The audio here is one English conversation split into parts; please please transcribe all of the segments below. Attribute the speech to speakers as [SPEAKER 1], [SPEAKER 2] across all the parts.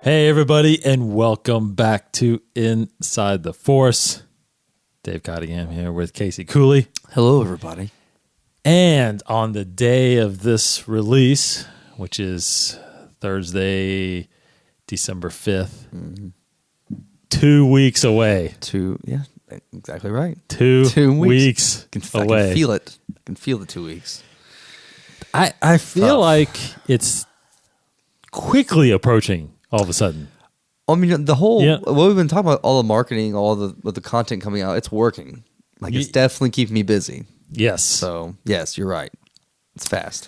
[SPEAKER 1] Hey, everybody, and welcome back to Inside the Force. Dave Cottingham here with Casey Cooley.
[SPEAKER 2] Hello, everybody.
[SPEAKER 1] And on the day of this release, which is Thursday, December 5th, 2 weeks away.
[SPEAKER 2] Yeah, exactly right.
[SPEAKER 1] 2 weeks away.
[SPEAKER 2] I can feel it. I can feel the 2 weeks.
[SPEAKER 1] I feel like it's quickly approaching all of a sudden.
[SPEAKER 2] I mean, the whole what we've been talking about, all the marketing, all the content coming out, it's working. Like it's definitely keeping me busy.
[SPEAKER 1] Yes.
[SPEAKER 2] So yes, you're right. It's fast.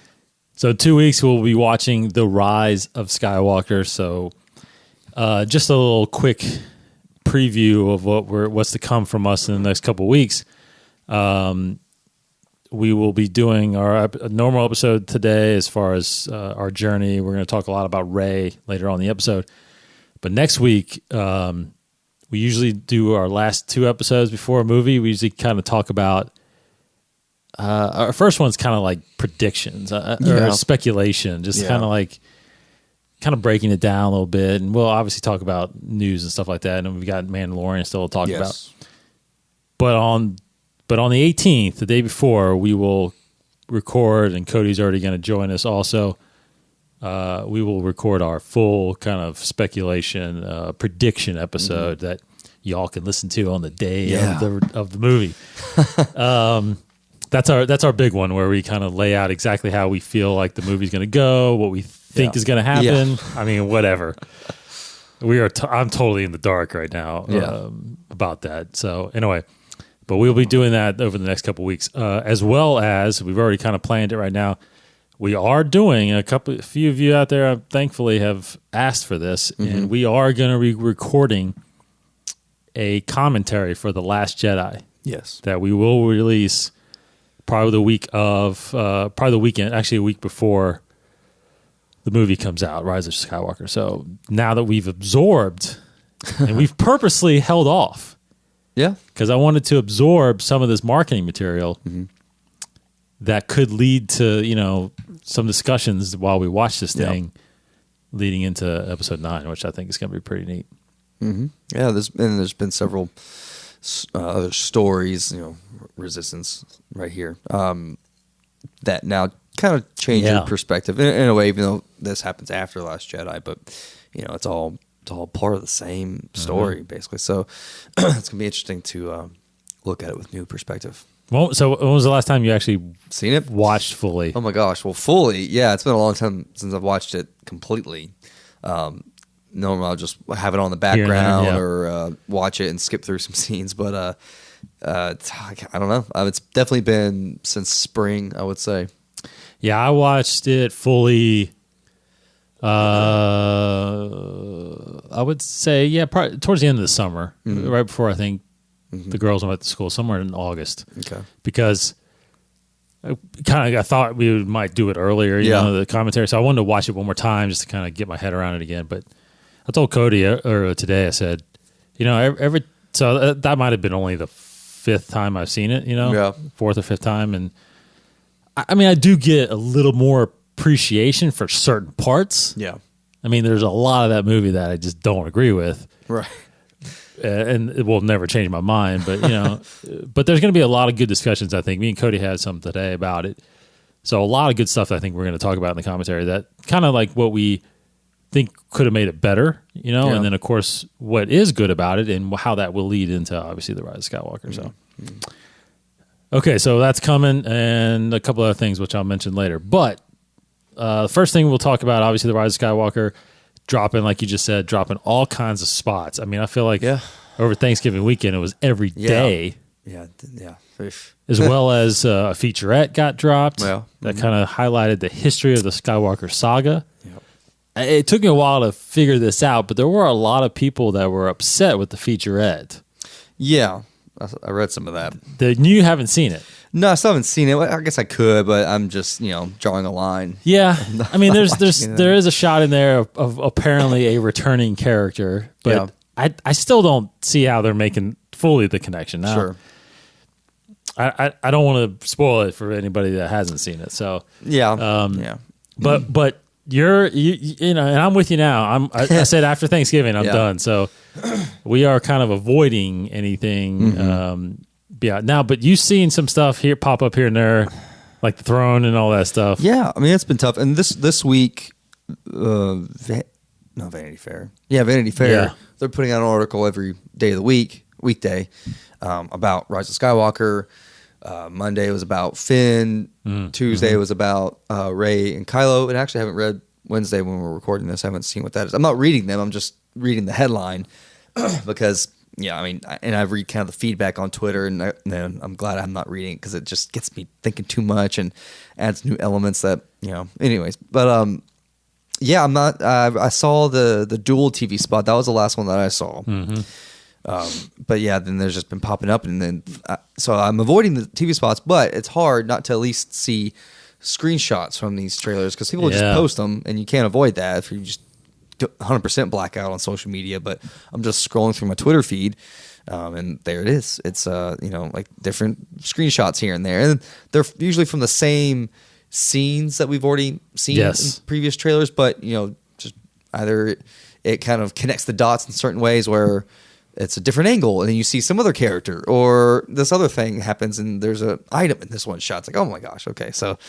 [SPEAKER 1] So 2 weeks we'll be watching the Rise of Skywalker. So just a little quick preview of what's to come from us in the next couple of weeks. We will be doing our normal episode today as far as our journey. We're going to talk a lot about Rey later on in the episode. But next week, we usually do our last two episodes before a movie. We usually kind of talk about our first one's kind of like predictions or speculation, just kind of breaking it down a little bit. And we'll obviously talk about news and stuff like that. And we've got Mandalorian still to talk about. But on the 18th, the day before, we will record, and Cody's already going to join us also. We will record our full kind of speculation prediction episode that y'all can listen to on the day of the movie. That's our big one, where we kind of lay out exactly how we feel like the movie's going to go, what we think is going to happen. Yeah. I mean, whatever. I'm totally in the dark right now about that. So anyway. But we'll be doing that over the next couple of weeks, as well as we've already kind of planned it right now. We are doing a few of you out there, thankfully, have asked for this, and we are going to be recording a commentary for The Last Jedi.
[SPEAKER 2] Yes,
[SPEAKER 1] that we will release probably the weekend, actually a week before the movie comes out, Rise of Skywalker. So now that we've absorbed, and we've purposely held off.
[SPEAKER 2] Yeah,
[SPEAKER 1] because I wanted to absorb some of this marketing material that could lead to some discussions while we watch this thing, leading into episode 9, which I think is going to be pretty neat.
[SPEAKER 2] Mm-hmm. Yeah, there's been several other stories, Resistance right here, that now kind of change your perspective in a way, even though this happens after Last Jedi, but it's all part of the same story, basically. So it's gonna be interesting to look at it with new perspective.
[SPEAKER 1] Well, so when was the last time you actually
[SPEAKER 2] seen it,
[SPEAKER 1] watched fully?
[SPEAKER 2] Oh my gosh, well, fully, yeah, it's been a long time since I've watched it completely. Normally I'll just have it on the background or watch it and skip through some scenes, but I don't know. It's definitely been since spring, I would say.
[SPEAKER 1] Yeah, I watched it fully. I would say, probably towards the end of the summer, right before I think the girls went to school, somewhere in August. Okay, because I thought we might do it earlier, the commentary. So I wanted to watch it one more time just to kind of get my head around it again. But I told Cody earlier today, I said, so that might have been only the fifth time I've seen it, fourth or fifth time, and I mean, I do get a little more appreciation for certain parts.
[SPEAKER 2] Yeah.
[SPEAKER 1] I mean, there's a lot of that movie that I just don't agree with.
[SPEAKER 2] Right.
[SPEAKER 1] And it will never change my mind, but but there's going to be a lot of good discussions, I think. Me and Cody had some today about it. So a lot of good stuff I think we're going to talk about in the commentary, that kind of like what we think could have made it better, and then of course what is good about it and how that will lead into obviously the Rise of Skywalker. So okay, so that's coming, and a couple other things which I'll mention later. But the first thing we'll talk about, obviously, the Rise of Skywalker, dropping, like you just said, dropping all kinds of spots. I mean, I feel like over Thanksgiving weekend, it was every day.
[SPEAKER 2] Yeah.
[SPEAKER 1] As well as a featurette got dropped that kind of highlighted the history of the Skywalker Saga. Yep. It took me a while to figure this out, but there were a lot of people that were upset with the featurette.
[SPEAKER 2] Yeah, I read some of that.
[SPEAKER 1] You haven't seen it.
[SPEAKER 2] No, I still haven't seen it. I guess I could, but I'm just, drawing a line.
[SPEAKER 1] Yeah. I mean, there is a shot in there of apparently a returning character, but I still don't see how they're making fully the connection. Now,
[SPEAKER 2] sure.
[SPEAKER 1] I don't want to spoil it for anybody that hasn't seen it. So
[SPEAKER 2] yeah.
[SPEAKER 1] But you know, and I'm with you now. I said after Thanksgiving I'm done. So we are kind of avoiding anything. Yeah. Now, but you've seen some stuff here pop up here and there, like the throne and all that stuff.
[SPEAKER 2] Yeah, I mean it's been tough. And this week, Vanity Fair. Yeah, Vanity Fair. Yeah. They're putting out an article every day of the weekday, about Rise of Skywalker. Monday was about Finn. Tuesday was about Rey and Kylo. And I actually haven't read Wednesday when we're recording this. I haven't seen what that is. I'm not reading them. I'm just reading the headline because, yeah, I mean, and I read kind of the feedback on Twitter, and then I'm glad I'm not reading it because it just gets me thinking too much and adds new elements that, you know, anyways. But, yeah, I'm not. I saw the dual TV spot. That was the last one that I saw. But yeah, then there's just been popping up, and then so I'm avoiding the TV spots. But it's hard not to at least see screenshots from these trailers because people just post them, and you can't avoid that if you just 100% blackout on social media. But I'm just scrolling through my Twitter feed, and there it is. It's you know, like different screenshots here and there, and they're usually from the same scenes that we've already seen in previous trailers, but you know, just either it kind of connects the dots in certain ways where it's a different angle and then you see some other character, or this other thing happens and there's an item in this one shot. It's like, oh my gosh, okay. So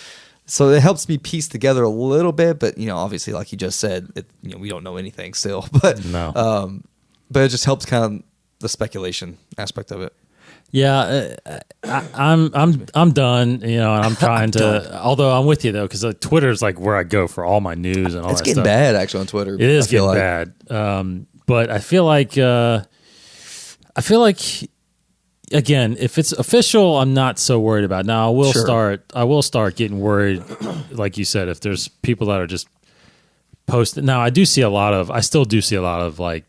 [SPEAKER 2] it helps me piece together a little bit, but you know, obviously like you just said, you know, we don't know anything still, but but it just helps kind of the speculation aspect of it.
[SPEAKER 1] Yeah, I'm done. You know, and I'm trying to. Although I'm with you though, because like, Twitter is like where I go for all my news and all.
[SPEAKER 2] It's
[SPEAKER 1] that
[SPEAKER 2] getting
[SPEAKER 1] stuff.
[SPEAKER 2] bad actually on Twitter.
[SPEAKER 1] It is getting bad. But I feel like again, if it's official, I'm not so worried about it. Now I will start getting worried, like you said, if there's people that are just posting. Now I still do see a lot of like.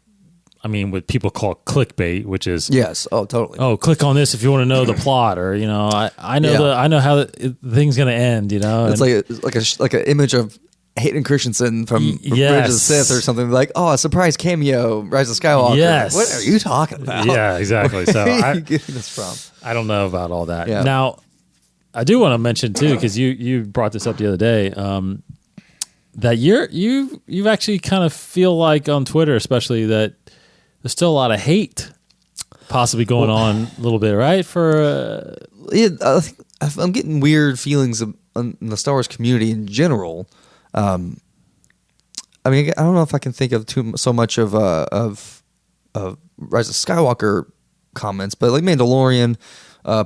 [SPEAKER 1] I mean, what people call clickbait, which is
[SPEAKER 2] totally.
[SPEAKER 1] Oh, click on this if you want to know the plot, or you know, I know how the thing's going to end. You know,
[SPEAKER 2] it's like an image of Hayden Christensen from Bridge of the Sith or something, like, oh, a surprise cameo, Rise of Skywalker.
[SPEAKER 1] Yes,
[SPEAKER 2] what are you talking about?
[SPEAKER 1] Yeah, exactly. So
[SPEAKER 2] where are you getting this from?
[SPEAKER 1] I don't know about all that.
[SPEAKER 2] Yeah.
[SPEAKER 1] Now, I do want to mention too, because you brought this up the other day. That you've actually kind of feel like on Twitter, especially that. There's still a lot of hate possibly going on a little bit, right? For
[SPEAKER 2] I think I'm getting weird feelings in the Star Wars community in general. I mean, I don't know if I can think of so much of Rise of Skywalker comments, but like Mandalorian,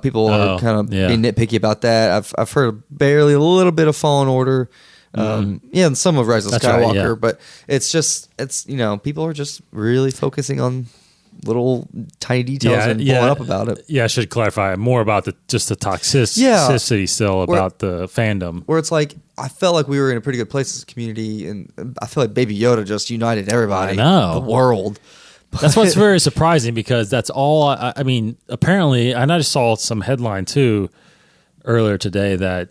[SPEAKER 2] people are kind of being nitpicky about that. I've heard barely a little bit of Fallen Order. And some of Rise of Skywalker, right, but it's you know, people are just really focusing on little tiny details and blowing up about it.
[SPEAKER 1] Yeah, I should clarify more about the toxicity still about the fandom.
[SPEAKER 2] Where it's like, I felt like we were in a pretty good place as a community, and I feel like Baby Yoda just united everybody, the world.
[SPEAKER 1] That's what's very surprising, because that's all. I mean, apparently, and I just saw some headline too earlier today that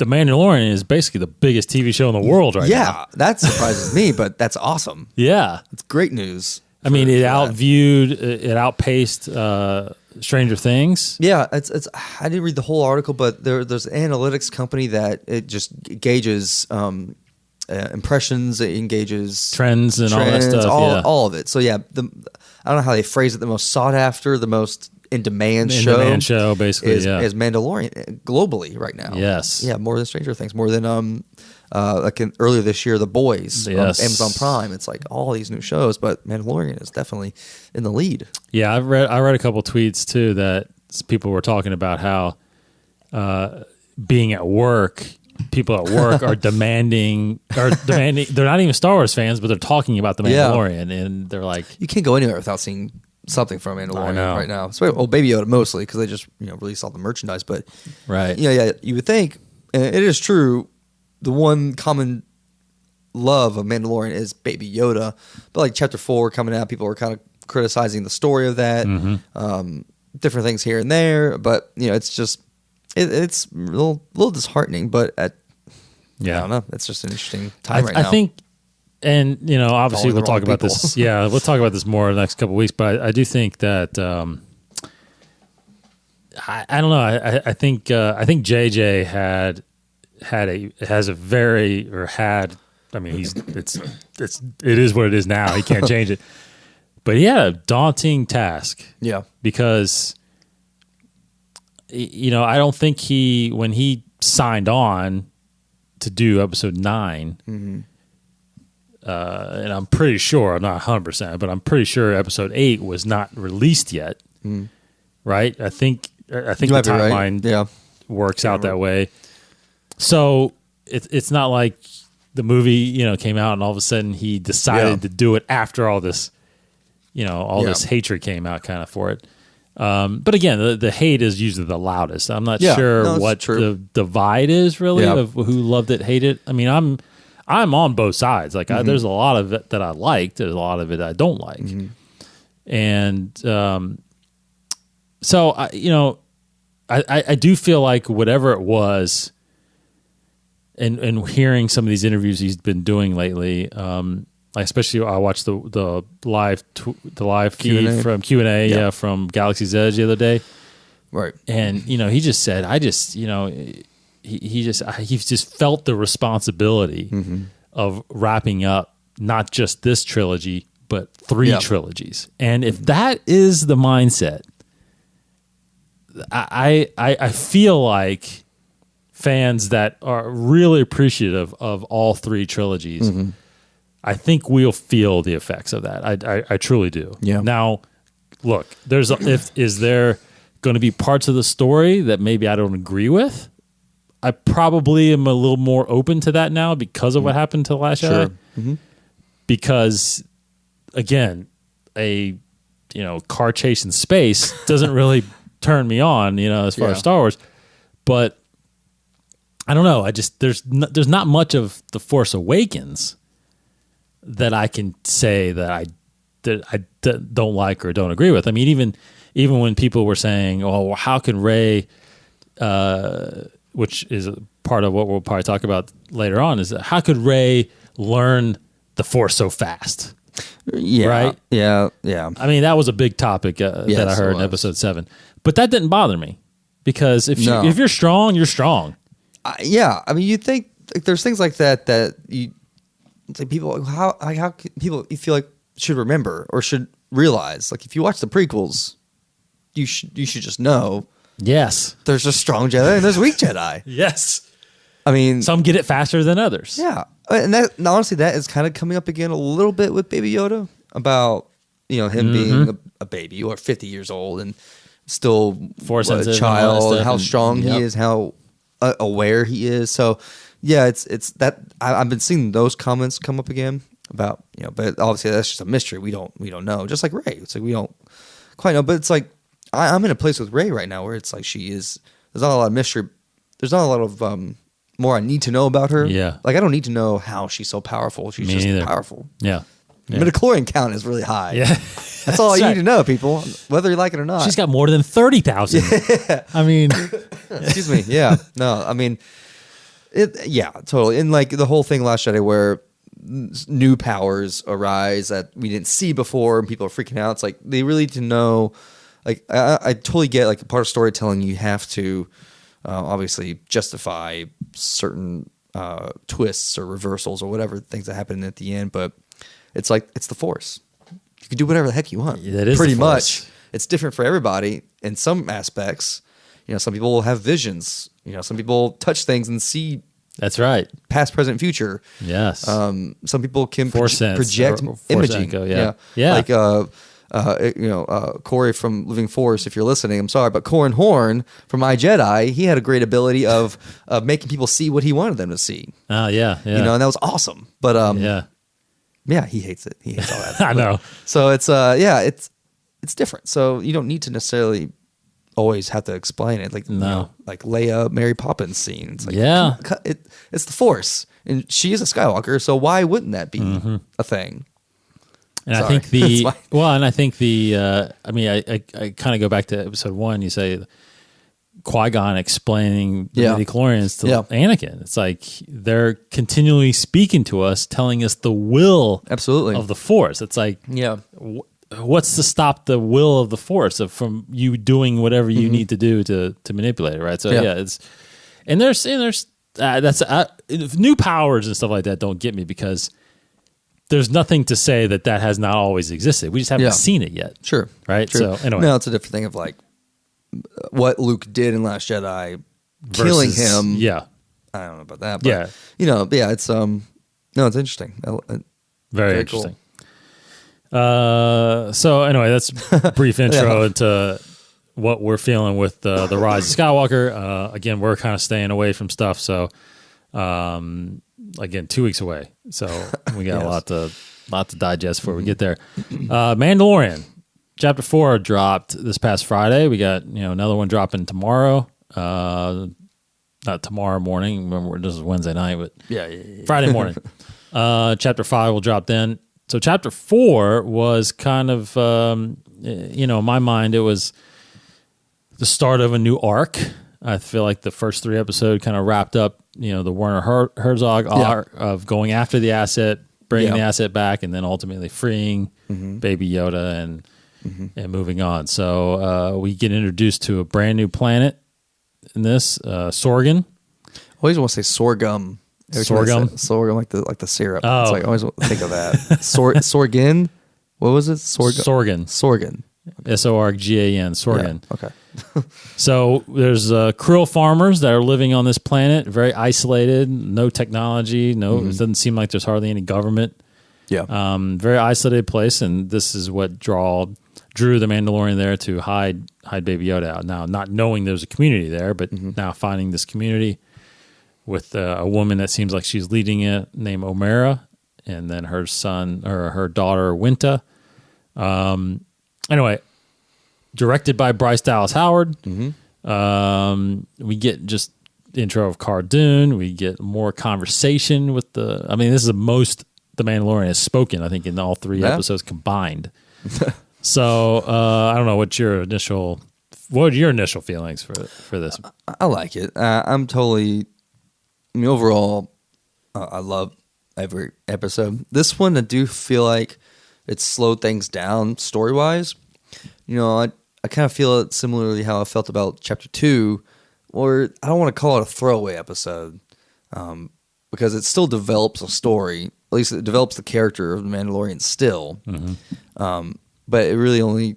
[SPEAKER 1] The Mandalorian is basically the biggest TV show in the world right now.
[SPEAKER 2] Yeah, that surprises me, but that's awesome.
[SPEAKER 1] Yeah.
[SPEAKER 2] It's great news.
[SPEAKER 1] I mean, it outpaced Stranger Things.
[SPEAKER 2] Yeah, it's. I didn't read the whole article, but there's an analytics company that it just gauges impressions, it engages
[SPEAKER 1] trends, all that stuff.
[SPEAKER 2] All of it. So yeah, I don't know how they phrase it. The most sought after, the most in demand
[SPEAKER 1] show basically
[SPEAKER 2] is Mandalorian globally right now.
[SPEAKER 1] Yes,
[SPEAKER 2] yeah, more than Stranger Things, more than earlier this year, The Boys on Amazon Prime. It's like all these new shows, but Mandalorian is definitely in the lead.
[SPEAKER 1] Yeah, I read a couple tweets too that people were talking about how being at work. People at work are demanding. They're not even Star Wars fans, but they're talking about the Mandalorian, and they're like,
[SPEAKER 2] you can't go anywhere without seeing something from Mandalorian right now. So, Baby Yoda mostly, because they just released all the merchandise. But you would think, and it is true, the one common love of Mandalorian is Baby Yoda. But like Chapter 4 coming out, people were kind of criticizing the story of that, different things here and there. But it's just it's a little disheartening. But I don't know. It's just an interesting time right now.
[SPEAKER 1] I think. And, obviously we'll talk about this. Yeah, we'll talk about this more in the next couple of weeks. But I do think that, I don't know. I think JJ had has a very or had. I mean, it is what it is now. He can't change it. But he had a daunting task.
[SPEAKER 2] Yeah,
[SPEAKER 1] because I don't think when he signed on to do episode 9. Mm-hmm. And I'm pretty sure, I'm not 100%, but I'm pretty sure episode 8 was not released yet. Mm. Right? I think the timeline works out that way. So it's not like the movie, came out and all of a sudden he decided to do it after all this, this hatred came out kind of for it. But again, the hate is usually the loudest. I'm not sure what the divide is really of who loved it, hated it. I mean, I'm on both sides. Like there's a lot of it that I liked. There's a lot of it I don't like. Mm-hmm. And so I do feel like whatever it was, and hearing some of these interviews he's been doing lately, especially I watched the live feed Q&A. From Q&A from Galaxy's Edge the other day,
[SPEAKER 2] right?
[SPEAKER 1] And he just said, He just felt the responsibility of wrapping up not just this trilogy, but 3 trilogies. And if that is the mindset, I feel like fans that are really appreciative of all 3 trilogies, I think we'll feel the effects of that. I truly do.
[SPEAKER 2] Yeah.
[SPEAKER 1] Now, look, is there going to be parts of the story that maybe I don't agree with? I probably am a little more open to that now because of what happened to Last Jedi. Mm-hmm. Because, again, a car chase in space doesn't really turn me on, as far as Star Wars. But I don't know. There's not much of The Force Awakens that I can say that I don't like or don't agree with. I mean, even when people were saying, "Oh, well, how can Rey?" Which is a part of what we'll probably talk about later on, is that how could Rey learn the Force so fast?
[SPEAKER 2] Yeah,
[SPEAKER 1] right?
[SPEAKER 2] Yeah.
[SPEAKER 1] I mean, that was a big topic that I heard in episode 7, but that didn't bother me because if you're strong, you're strong.
[SPEAKER 2] I mean, you think there's things like that you people how people you feel like should remember or should realize. Like if you watch the prequels, you should just know.
[SPEAKER 1] Yes.
[SPEAKER 2] There's a strong Jedi and there's weak Jedi.
[SPEAKER 1] Yes.
[SPEAKER 2] I mean,
[SPEAKER 1] some get it faster than others.
[SPEAKER 2] Yeah. And honestly, that is kind of coming up again a little bit with Baby Yoda about, him being a baby or 50 years old and still a child, and how strong he is, how aware he is. So, yeah, it's that I've been seeing those comments come up again about, but obviously that's just a mystery. We don't know. Just like Rey. It's like we don't quite know, but it's like I'm in a place with Rey right now where it's like there's not a lot of mystery. There's not a lot of more I need to know about her.
[SPEAKER 1] Yeah.
[SPEAKER 2] Like I don't need to know how she's so powerful. She's just powerful.
[SPEAKER 1] Yeah.
[SPEAKER 2] The midichlorian count is really high.
[SPEAKER 1] Yeah.
[SPEAKER 2] That's all you need to know, people, whether you like it or not.
[SPEAKER 1] She's got more than 30,000. Yeah. I mean.
[SPEAKER 2] Excuse me. Yeah. No, I mean, totally. And like the whole thing Last Jedi where new powers arise that we didn't see before and people are freaking out. It's like they really need to know. Like I totally get like a part of storytelling you have to obviously justify certain twists or reversals or whatever things that happen at the end, but it's like it's the Force. You can do whatever the heck you want.
[SPEAKER 1] That is
[SPEAKER 2] pretty much. It's different for everybody in some aspects. Some people will have visions. Some people touch things and see.
[SPEAKER 1] That's right.
[SPEAKER 2] Past, present, future.
[SPEAKER 1] Yes.
[SPEAKER 2] Some people can project
[SPEAKER 1] Force
[SPEAKER 2] imaging.
[SPEAKER 1] Echo, yeah.
[SPEAKER 2] Like Corey from Living Force, if you're listening, I'm sorry, but Corran Horn from iJedi, he had a great ability of making people see what he wanted them to see.
[SPEAKER 1] Oh, yeah.
[SPEAKER 2] And that was awesome. But he hates it. He hates all that.
[SPEAKER 1] I know.
[SPEAKER 2] So it's different. So you don't need to necessarily always have to explain it. Like like Leia, Mary Poppins scene. It's like it's the Force, and she is a Skywalker. So why wouldn't that be a thing?
[SPEAKER 1] And
[SPEAKER 2] Sorry.
[SPEAKER 1] I think I kind of go back to episode 1. You say Qui-Gon explaining the midichlorians to Anakin. It's like they're continually speaking to us, telling us the will of the Force. It's like, what's to stop the will of the Force from you doing whatever you need to do to manipulate it, right? So it's and there's that's new powers and stuff like that don't get me because there's nothing to say that has not always existed. We just haven't seen it yet.
[SPEAKER 2] Sure.
[SPEAKER 1] Right?
[SPEAKER 2] Sure.
[SPEAKER 1] So, anyway.
[SPEAKER 2] No, it's a different thing of like what Luke did in Last Jedi, killing him.
[SPEAKER 1] Yeah.
[SPEAKER 2] I don't know about that. But, it's, it's interesting.
[SPEAKER 1] Very interesting. Cool. So, anyway, that's a brief intro into what we're feeling with the Rise of Skywalker. Again, we're kind of staying away from stuff. So, again, 2 weeks away. So we got a lot to digest before we get there. Mandalorian Chapter 4 dropped this past Friday. We got another one dropping tomorrow. Not tomorrow morning. Remember, this is Wednesday night, but Friday morning. Chapter 5 will drop then. So Chapter 4 was kind of, in my mind, it was the start of a new arc. I feel like the first 3 episodes kind of wrapped up, the Werner Herzog arc of going after the asset, bringing the asset back, and then ultimately freeing Baby Yoda and moving on. So we get introduced to a brand new planet in this, Sorgan.
[SPEAKER 2] I always want to say sorghum.
[SPEAKER 1] Sorghum?
[SPEAKER 2] Sorghum, like the syrup.
[SPEAKER 1] Oh.
[SPEAKER 2] It's like I always think of that. Sorgan? What was it?
[SPEAKER 1] Sorgan.
[SPEAKER 2] Sorgan.
[SPEAKER 1] Sorgan. Sorgan.
[SPEAKER 2] Yeah. Okay.
[SPEAKER 1] So there's Krill farmers that are living on this planet, very isolated, no technology, it doesn't seem like there's hardly any government.
[SPEAKER 2] Yeah.
[SPEAKER 1] Very isolated place, and this is what drew the Mandalorian there to hide Baby Yoda out. Now, not knowing there's a community there, but now finding this community with a woman that seems like she's leading it, named Omera, and then her daughter Winta. Anyway, directed by Bryce Dallas Howard. We get just the intro of Cara Dune. We get more conversation with this is the most the Mandalorian has spoken, I think, in all 3 episodes combined. So I don't know what are your initial feelings for this?
[SPEAKER 2] I like it. I'm totally. Overall, I love every episode. This one, I do feel like it slowed things down story wise. I kind of feel it similarly how I felt about Chapter 2, or I don't want to call it a throwaway episode, because it still develops a story. At least it develops the character of the Mandalorian still. But it really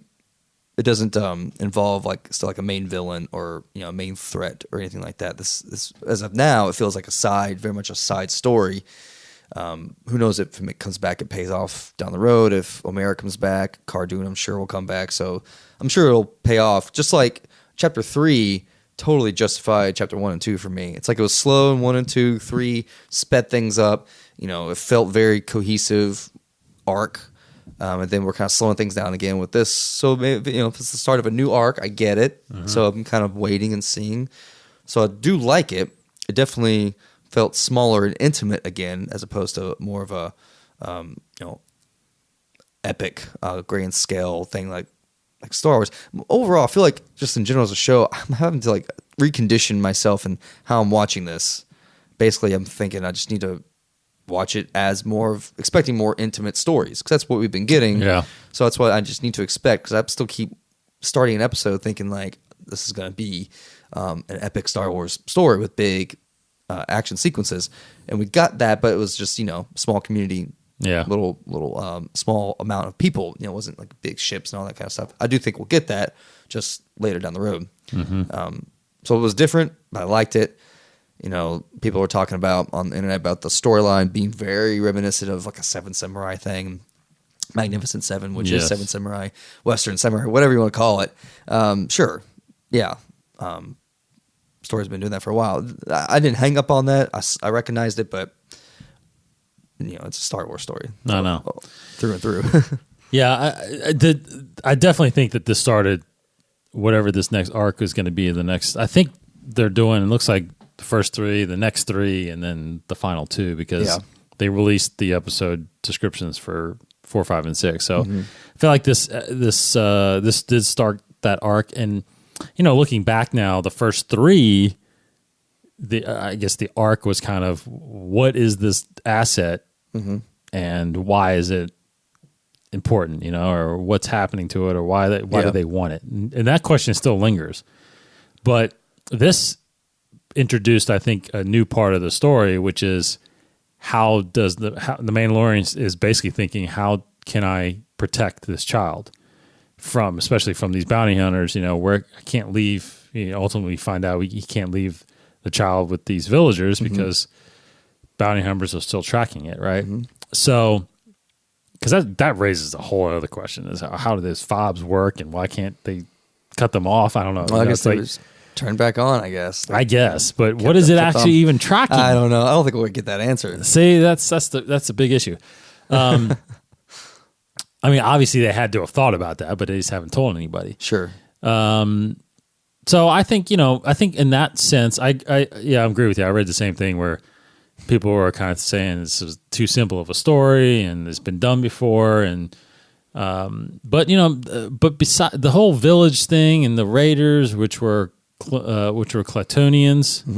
[SPEAKER 2] it doesn't involve like a main villain or a main threat or anything like that. This as of now, it feels like very much a side story. Who knows if it comes back, it pays off down the road. If Omera comes back, Cara Dune, I'm sure will come back. So I'm sure it'll pay off. Just like Chapter 3 totally justified Chapter 1 and 2 for me. It's like it was slow in 1 and 2, 3 sped things up. It felt very cohesive arc. And then we're kind of slowing things down again with this. So maybe, if it's the start of a new arc, I get it. So I'm kind of waiting and seeing. So I do like it. It definitely felt smaller and intimate again, as opposed to more of a, epic, grand scale thing like Star Wars. Overall, I feel like just in general as a show, I'm having to like recondition myself and how I'm watching this. Basically, I'm thinking I just need to watch it as expecting more intimate stories, because that's what we've been getting.
[SPEAKER 1] Yeah.
[SPEAKER 2] So that's what I just need to expect, because I still keep starting an episode thinking like this is going to be an epic Star Wars story with big action sequences, and we got that, but it was just small community, little small amount of people. It wasn't like big ships and all that kind of stuff. I do think we'll get that just later down the road. So it was different, but I liked it. People were talking about on the internet about the storyline being very reminiscent of like a Seven Samurai thing, Magnificent Seven, which is Seven Samurai, Western Samurai, whatever you want to call it. Sure. Yeah. Story's been doing that for a while. I didn't hang up on that. I recognized it, but it's a Star Wars story.
[SPEAKER 1] No.
[SPEAKER 2] Through and through.
[SPEAKER 1] Yeah, I definitely think that this started whatever this next arc is going to be. I think they're doing, it looks like the first 3, the next 3, and then the final 2, because they released the episode descriptions for 4, 5, and 6. So I feel like this did start that arc. And looking back now, the first 3, I guess the arc was kind of, what is this asset and why is it important, or what's happening to it, or why do they want it? And that question still lingers. But this introduced, I think, a new part of the story, which is how the Mandalorian is basically thinking, how can I protect this child especially from these bounty hunters? Where I can't leave. Ultimately, find out he can't leave the child with these villagers because bounty hunters are still tracking it, right? So, because that raises a whole other question: is how do these fobs work, and why can't they cut them off? I don't know.
[SPEAKER 2] Well, I guess they just turn back on. I guess.
[SPEAKER 1] But what is it actually even tracking?
[SPEAKER 2] I don't know. I don't think we'll get that answer.
[SPEAKER 1] See, that's a big issue. I mean, obviously they had to have thought about that, but they just haven't told anybody.
[SPEAKER 2] Sure.
[SPEAKER 1] So I think in that sense, I agree with you. I read the same thing where people were kind of saying this is too simple of a story and it's been done before, and but beside the whole village thing and the raiders, which were Clatonians. I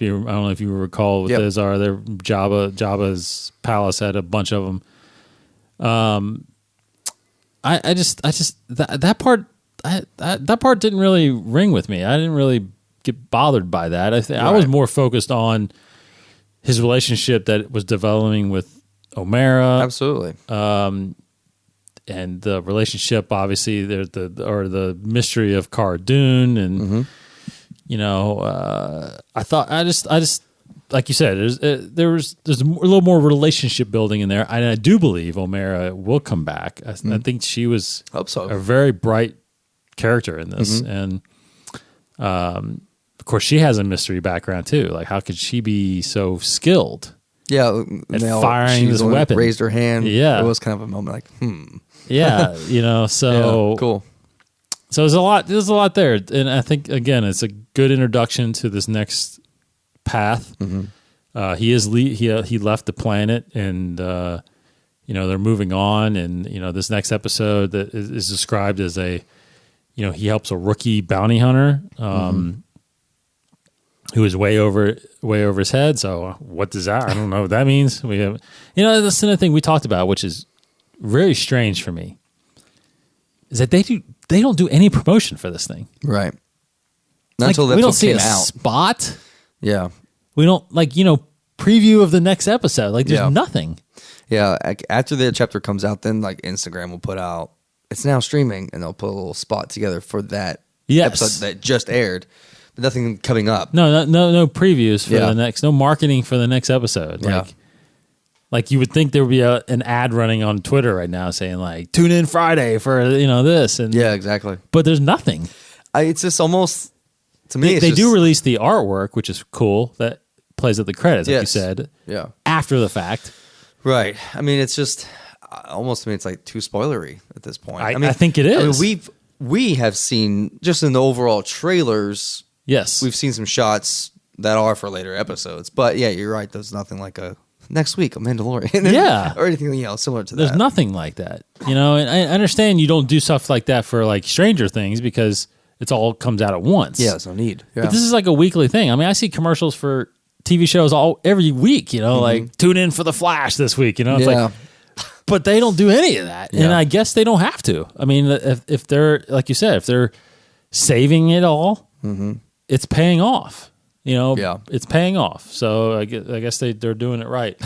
[SPEAKER 1] don't know if you recall what those are. They're Jabba's palace had a bunch of them. I just that part didn't really ring with me. I didn't really get bothered by that. I was more focused on his relationship that was developing with O'Mara.
[SPEAKER 2] Absolutely.
[SPEAKER 1] And the relationship, obviously, the mystery of Cara Dune, and I thought I just like you said, there's a little more relationship building in there, and I do believe O'Mara will come back. I think she was a very bright character in this, and of course she has a mystery background too. Like, how could she be so skilled?
[SPEAKER 2] Yeah,
[SPEAKER 1] at firing this weapon.
[SPEAKER 2] Raised her hand.
[SPEAKER 1] Yeah,
[SPEAKER 2] it was kind of a moment like,
[SPEAKER 1] Yeah, so
[SPEAKER 2] cool.
[SPEAKER 1] So there's a lot there, and I think again it's a good introduction to this next path. He left the planet, and they're moving on, and this next episode that is described as he helps a rookie bounty hunter who is way over his head. So what does that? I don't know what that means. We have that's another thing we talked about, which is very strange for me, is that they don't do any promotion for this thing,
[SPEAKER 2] right? Not until
[SPEAKER 1] we don't see a
[SPEAKER 2] out.
[SPEAKER 1] spot.
[SPEAKER 2] Yeah,
[SPEAKER 1] we don't preview of the next episode. Like, there's nothing.
[SPEAKER 2] Yeah, after the chapter comes out, then like Instagram will put out it's now streaming, and they'll put a little spot together for that episode that just aired. But nothing coming up. No
[SPEAKER 1] previews for the next. No marketing for the next episode. Like you would think there would be an ad running on Twitter right now saying like, tune in Friday for this, and
[SPEAKER 2] exactly.
[SPEAKER 1] But there's nothing.
[SPEAKER 2] It's just almost, to me,
[SPEAKER 1] they do release the artwork, which is cool. That plays at the credits, like you said.
[SPEAKER 2] Yeah.
[SPEAKER 1] After the fact.
[SPEAKER 2] Right. I mean, it's just almost, to me, it's like too spoilery at this point.
[SPEAKER 1] I think it is.
[SPEAKER 2] I mean, we have seen just in the overall trailers.
[SPEAKER 1] Yes.
[SPEAKER 2] We've seen some shots that are for later episodes, but yeah, you're right. There's nothing like next week, a Mandalorian, or anything similar to that.
[SPEAKER 1] There's nothing like that, and I understand you don't do stuff like that for like Stranger Things because it's all comes out at once.
[SPEAKER 2] Yeah, there's no need. Yeah.
[SPEAKER 1] But this is like a weekly thing. I mean, I see commercials for TV shows every week. Like tune in for the Flash this week. It's like, but they don't do any of that, and I guess they don't have to. I mean, if they're like you said, if they're saving it all, it's paying off. It's paying off. So I guess they're doing it right.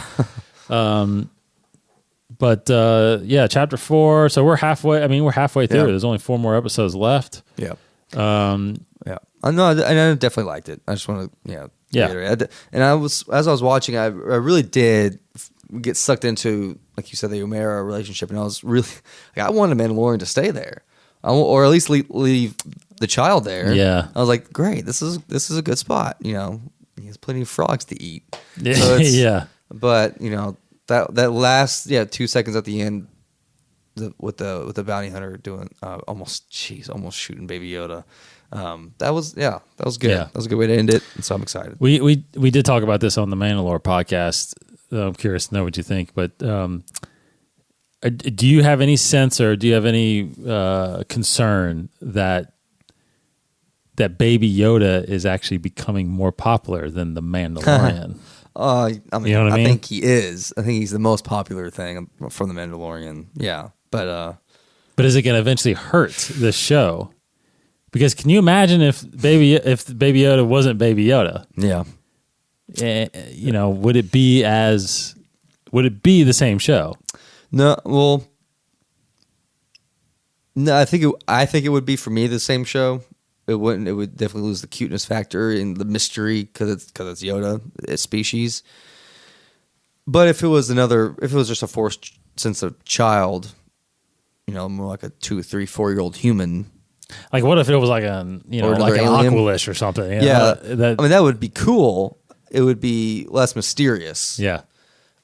[SPEAKER 1] But chapter 4. So we're halfway. I mean, we're halfway through. There's only 4 more episodes left.
[SPEAKER 2] Yeah. I know. I definitely liked it. I just want to, reiterate. And as I was watching, I really did get sucked into, like you said, the O'Mara relationship, and I was really, I wanted Mandalorian to stay there, or at least leave the child there.
[SPEAKER 1] Yeah,
[SPEAKER 2] I was like, great, this is a good spot. He has plenty of frogs to eat.
[SPEAKER 1] So
[SPEAKER 2] but that last 2 seconds at the end, with the bounty hunter doing almost shooting Baby Yoda. That was good.
[SPEAKER 1] Yeah.
[SPEAKER 2] That was a good way to end it, and so I'm excited.
[SPEAKER 1] We did talk about this on the Mandalore podcast. I'm curious to know what you think, but do you have any sense, or do you have any concern that Baby Yoda is actually becoming more popular than the Mandalorian?
[SPEAKER 2] I mean,
[SPEAKER 1] I
[SPEAKER 2] think he is. I think he's the most popular thing from the Mandalorian. Yeah, but
[SPEAKER 1] is it going to eventually hurt this show? Because can you imagine if Baby Yoda wasn't Baby Yoda?
[SPEAKER 2] Yeah.
[SPEAKER 1] Would it be the same show?
[SPEAKER 2] No, well, no. I think it would be for me the same show. It wouldn't. It would definitely lose the cuteness factor and the mystery because it's Yoda, it's species. But if it was just a Force sensitive child, more like a 2, 3, 4-year-old human.
[SPEAKER 1] Like, what if it was like an Aqualish or something?
[SPEAKER 2] That would be cool. It would be less mysterious.
[SPEAKER 1] Yeah.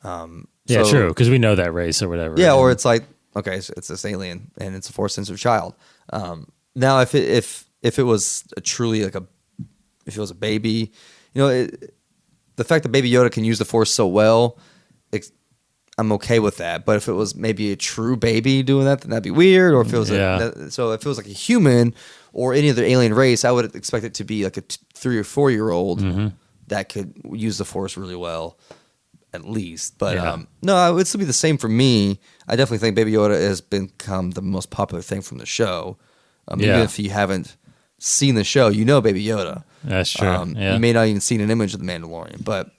[SPEAKER 1] True, because we know that race or whatever.
[SPEAKER 2] Yeah, or it's like, okay, so it's this alien and it's a Force sensitive child. Now, if it was truly if it was a baby, the fact that Baby Yoda can use the Force so well, I'm okay with that. But if it was maybe a true baby doing that, then that'd be weird. Or if it was if it was like a human or any other alien race, I would expect it to be like a 3 or 4-year-old that could use the Force really well, at least. But no, it would still be the same for me. I definitely think Baby Yoda has become the most popular thing from the show. Even if you haven't seen the show, Baby Yoda.
[SPEAKER 1] That's true.
[SPEAKER 2] You may not even seen an image of the Mandalorian, but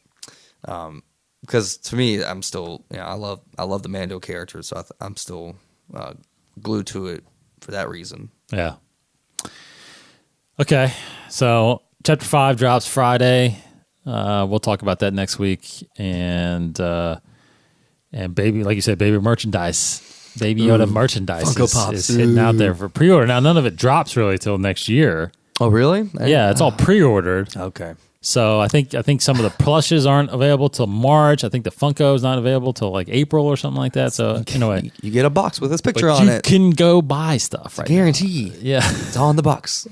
[SPEAKER 2] because to me, I'm still, I love the Mando character, so I'm still glued to it for that reason.
[SPEAKER 1] Yeah. Okay, so Chapter 5 drops Friday. We'll talk about that next week, and baby, like you said, baby merchandise. Baby Yoda merchandise
[SPEAKER 2] Funko Pops
[SPEAKER 1] is hitting out there for pre-order. Now, none of it drops really till next year.
[SPEAKER 2] Oh, really?
[SPEAKER 1] Yeah, it's all pre-ordered.
[SPEAKER 2] Okay.
[SPEAKER 1] So I think some of the plushes aren't available till March. I think the Funko is not available till like April or something like that. So anyway,
[SPEAKER 2] you get a box with this picture on it.
[SPEAKER 1] You can go buy stuff right
[SPEAKER 2] Guarantee.
[SPEAKER 1] Yeah,
[SPEAKER 2] it's all in the box.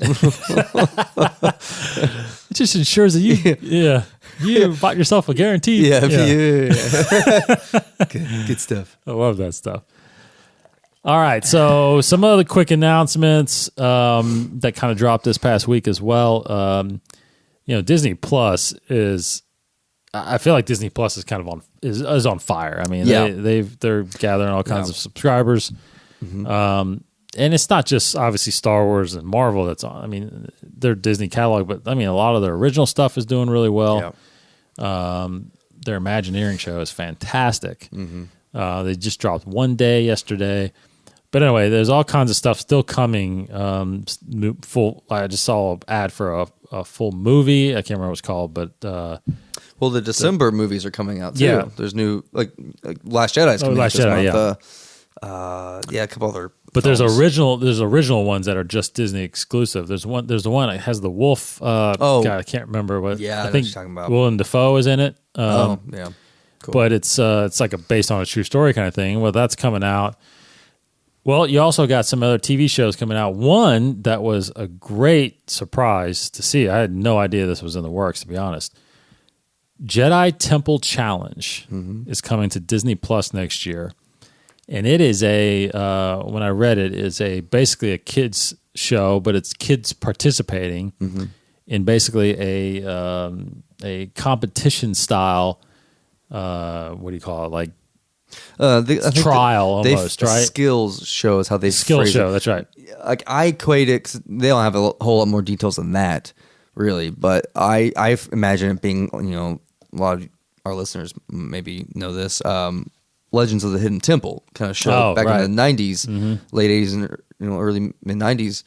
[SPEAKER 1] It just ensures that you bought yourself a guarantee.
[SPEAKER 2] Yeah. Good stuff.
[SPEAKER 1] I love that stuff. All right, so some other quick announcements that kind of dropped this past week as well. Disney Plus is. I feel like Disney Plus is kind of is on fire. I mean, they're gathering all kinds of subscribers, and it's not just obviously Star Wars and Marvel that's on. I mean, their Disney catalog, but I mean, a lot of their original stuff is doing really well. Yeah. Their Imagineering show is fantastic. They just dropped one day yesterday. But anyway, there's all kinds of stuff still coming. I just saw an ad for a full movie. I can't remember what it's called, but
[SPEAKER 2] the December movies are coming out too.
[SPEAKER 1] Yeah.
[SPEAKER 2] There's new like Last Jedi is coming out this month. A couple other.
[SPEAKER 1] But films. there's original ones that are just Disney exclusive. There's the one that has the wolf. God, I can't remember what.
[SPEAKER 2] Yeah,
[SPEAKER 1] I think
[SPEAKER 2] what you're talking about.
[SPEAKER 1] Willem Dafoe is in it.
[SPEAKER 2] Cool.
[SPEAKER 1] But it's like based on a true story kind of thing. Well, that's coming out. Well, you also got some other TV shows coming out. One that was a great surprise to see. I had no idea this was in the works, to be honest. Jedi Temple Challenge is coming to Disney Plus next year. And it is when I read it, is basically a kids show, but it's kids participating in basically a competition style, what do you call it, like, trial almost, right?
[SPEAKER 2] Skills show is how they
[SPEAKER 1] skill show. That's right.
[SPEAKER 2] Like I equate it, 'cause they don't have a whole lot more details than that, really. But I imagine it being, a lot of our listeners maybe know this. Legends of the Hidden Temple kind of show back in the 90s, late 80s and early mid 90s,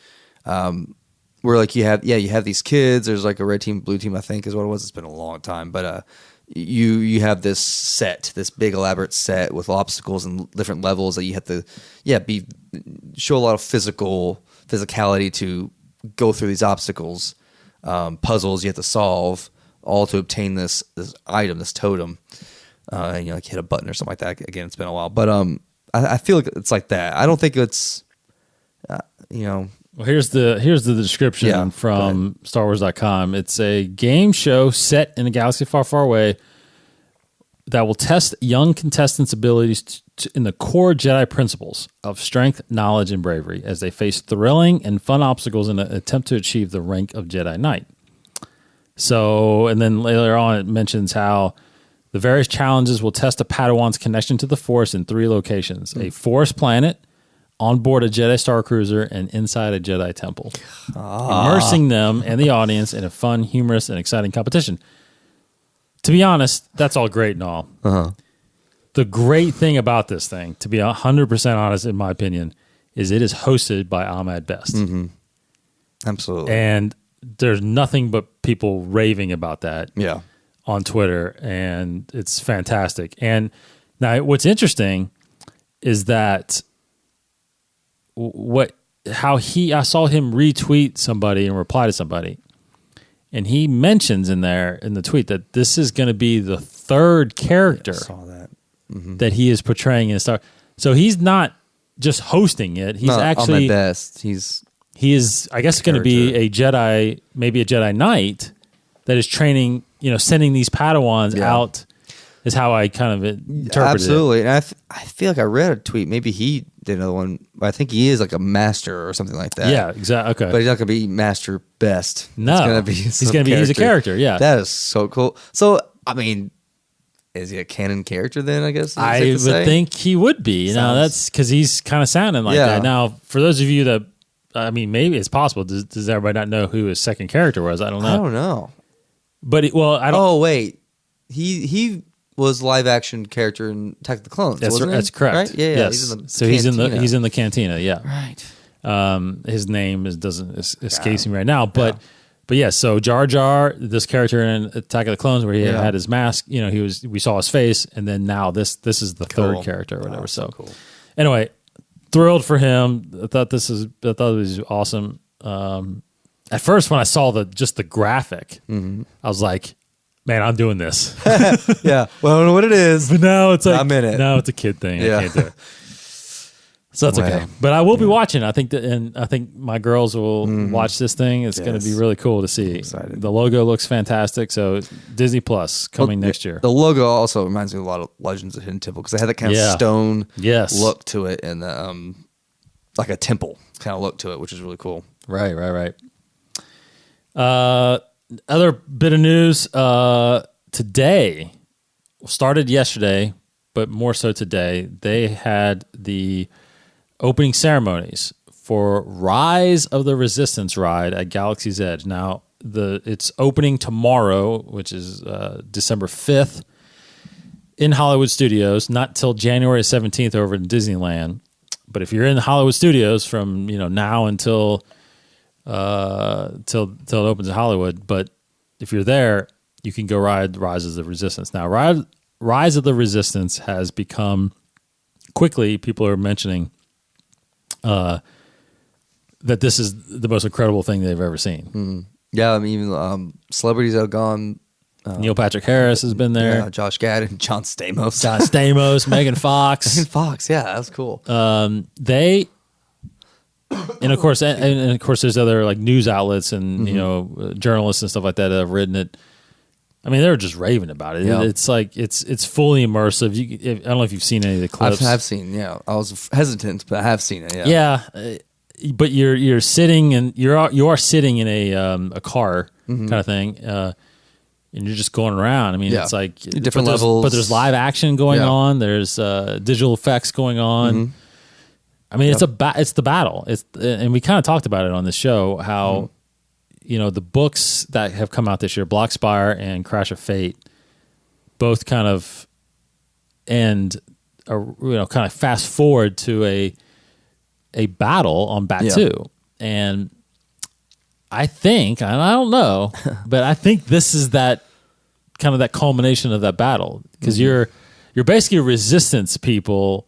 [SPEAKER 2] where like you have these kids. There's like a red team, blue team, I think is what it was. It's been a long time, but you have this big elaborate set with obstacles and different levels that you have to show a lot of physicality to go through these obstacles, puzzles you have to solve, all to obtain this item, this totem. And like hit a button or something like that. Again, it's been a while, but I feel like it's like that. I don't think it's
[SPEAKER 1] Well, here's the description from StarWars.com. It's a game show set in a galaxy far, far away that will test young contestants' abilities in the core Jedi principles of strength, knowledge, and bravery as they face thrilling and fun obstacles in an attempt to achieve the rank of Jedi Knight. So, and then later on it mentions how the various challenges will test a Padawan's connection to the Force in 3 locations: a forest planet, on board a Jedi Star Cruiser and inside a Jedi temple, immersing them and the audience in a fun, humorous, and exciting competition. To be honest, that's all great and all. The great thing about this thing, to be 100% honest, in my opinion, is it is hosted by Ahmed Best.
[SPEAKER 2] Absolutely.
[SPEAKER 1] And there's nothing but people raving about that on Twitter, and it's fantastic. And now what's interesting is that I saw him retweet somebody and reply to somebody, and he mentions in there in the tweet that this is going to be the third character that he is portraying in Star. So he's not just hosting it; he's actually
[SPEAKER 2] Best.
[SPEAKER 1] He is, I guess, going to be a Jedi, maybe a Jedi Knight that is training, sending these Padawans out. Is how I kind of interpreted
[SPEAKER 2] Absolutely.
[SPEAKER 1] it.
[SPEAKER 2] And I feel like I read a tweet. Maybe he did another one. But I think he is like a master or something like that.
[SPEAKER 1] Yeah, exactly. Okay.
[SPEAKER 2] But he's not going to be Master Best.
[SPEAKER 1] No. He's a character, yeah.
[SPEAKER 2] That is so cool. So, I mean, is he a canon character then, I guess?
[SPEAKER 1] I would think he would be. That's because he's kind of sounding like that. Now, for those of you that, maybe it's possible. Does everybody not know who his second character was? I don't know.
[SPEAKER 2] I don't know.
[SPEAKER 1] But, I don't.
[SPEAKER 2] Oh, wait. He was live action character in Attack of the Clones.
[SPEAKER 1] That's correct. Right?
[SPEAKER 2] Yeah.
[SPEAKER 1] Yes. He's in the cantina. Yeah.
[SPEAKER 2] Right.
[SPEAKER 1] His name doesn't escape me right now, but yeah. So Jar Jar, this character in Attack of the Clones, where he had his mask, we saw his face, and then now this is the third character or whatever. So
[SPEAKER 2] cool.
[SPEAKER 1] Anyway, thrilled for him. I thought it was awesome. At first, when I saw the graphic, I was like, man, I'm doing this.
[SPEAKER 2] Yeah. Well, I don't know what it is.
[SPEAKER 1] But now it's like,
[SPEAKER 2] I'm in it.
[SPEAKER 1] Now it's a kid thing.
[SPEAKER 2] Yeah.
[SPEAKER 1] I can't do it. So that's okay. But I will be watching. I think I think my girls will watch this thing. It's going to be really cool to see.
[SPEAKER 2] Excited.
[SPEAKER 1] The logo looks fantastic. So Disney Plus coming next year.
[SPEAKER 2] The logo also reminds me a lot of Legends of Hidden Temple because they had that kind of stone look to it and like a temple kind of look to it, which is really cool.
[SPEAKER 1] Right. Other bit of news today, started yesterday, but more so today, they had the opening ceremonies for Rise of the Resistance ride at Galaxy's Edge. Now, it's opening tomorrow, which is December 5th, in Hollywood Studios, not till January 17th over in Disneyland. But if you're in Hollywood Studios from now until till it opens in Hollywood, but if you're there, you can go ride Rise of the Resistance. Now, Rise of the Resistance has become quickly. People are mentioning that this is the most incredible thing they've ever seen.
[SPEAKER 2] Yeah, even celebrities have gone.
[SPEAKER 1] Neil Patrick Harris has been there.
[SPEAKER 2] Yeah, Josh Gad and John Stamos.
[SPEAKER 1] Megan Fox.
[SPEAKER 2] Megan Fox, yeah, that's cool.
[SPEAKER 1] And of course, there's other like news outlets and journalists and stuff like that have written it. I mean, they were just raving about it. Yeah. It's like it's fully immersive. I don't know if you've seen any of the clips.
[SPEAKER 2] I've seen. Yeah, I was hesitant, but I have seen it.
[SPEAKER 1] Yeah. But you're sitting and you are sitting in a car kind of thing, and you're just going around. I mean, it's like
[SPEAKER 2] different levels,
[SPEAKER 1] but there's live action going on. There's digital effects going on. I mean, it's the battle. And we kind of talked about it on the show how the books that have come out this year, Blockspire and Crash of Fate, both kind of end, kind of fast forward to a battle on Batuu. And I think, and I don't know, but I think this is that kind of that culmination of that battle because you're basically resistance people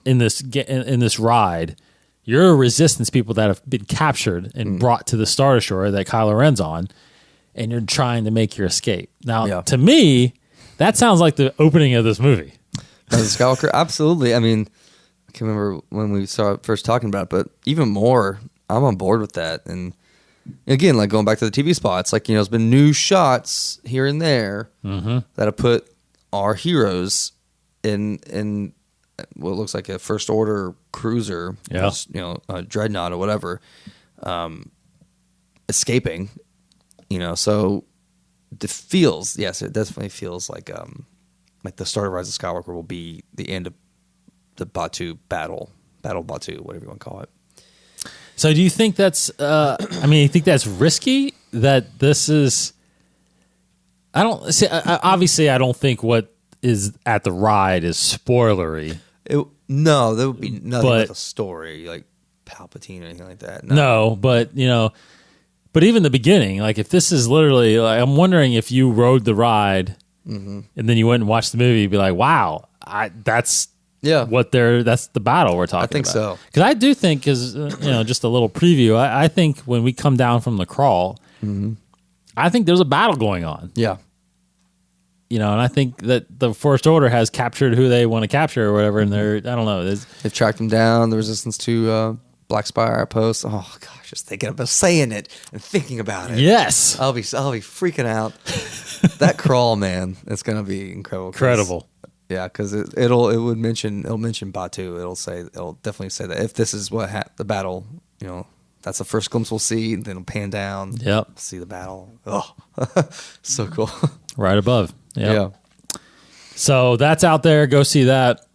[SPEAKER 1] in this ride. You're resistance people that have been captured and brought to the Star Destroyer that Kylo Ren's on, and you're trying to make your escape. Now, to me, that sounds like the opening of this movie.
[SPEAKER 2] Rise of Skywalker, absolutely. I mean, I can remember when we started first talking about it, but even more, I'm on board with that. And again, like going back to the TV spots, like, there's been new shots here and there that have put our heroes in what looks like a First Order cruiser, a dreadnought or whatever, escaping, so it definitely feels like the start of Rise of Skywalker will be the end of the Batuu battle, Battle Batu, whatever you want to call it.
[SPEAKER 1] So do you think that's? You think that's risky? That this is? I don't see. Obviously, I don't think what is at the ride is spoilery.
[SPEAKER 2] No, there would be nothing with a story like Palpatine or anything like that.
[SPEAKER 1] No, but but even the beginning, like if this is literally, like, I'm wondering if you rode the ride and then you went and watched the movie, you'd be like, wow, that's the battle we're talking about.
[SPEAKER 2] I think so.
[SPEAKER 1] Because I do think, just a little preview, I think when we come down from the crawl, I think there's a battle going on.
[SPEAKER 2] Yeah.
[SPEAKER 1] And I think that the First Order has captured who they want to capture or whatever, and I don't know.
[SPEAKER 2] They've tracked them down, the resistance to Black Spire outpost. Oh gosh, just thinking about saying it and thinking about it.
[SPEAKER 1] Yes.
[SPEAKER 2] I'll be freaking out. That crawl, man, it's gonna be incredible. Yeah, because it'll mention Batu. It'll definitely say that if this is what the battle, that's the first glimpse we'll see. Then it'll pan down.
[SPEAKER 1] Yep.
[SPEAKER 2] See the battle. Oh, so cool.
[SPEAKER 1] Right above. Yep.
[SPEAKER 2] Yeah.
[SPEAKER 1] So that's out there. Go see that.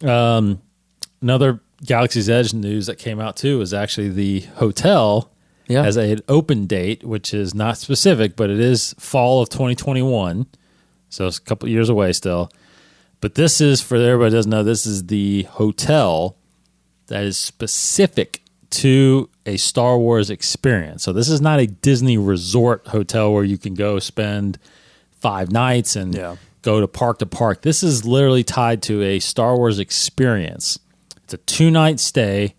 [SPEAKER 1] Another Galaxy's Edge news that came out too is actually the hotel has an open date, which is not specific, but it is fall of 2021. So it's a couple years away still. But this is, for everybody who doesn't know, this is the hotel that is specific to a Star Wars experience. So this is not a Disney resort hotel where you can go spend 5 nights and go to park. This is literally tied to a Star Wars experience. It's a 2-night stay.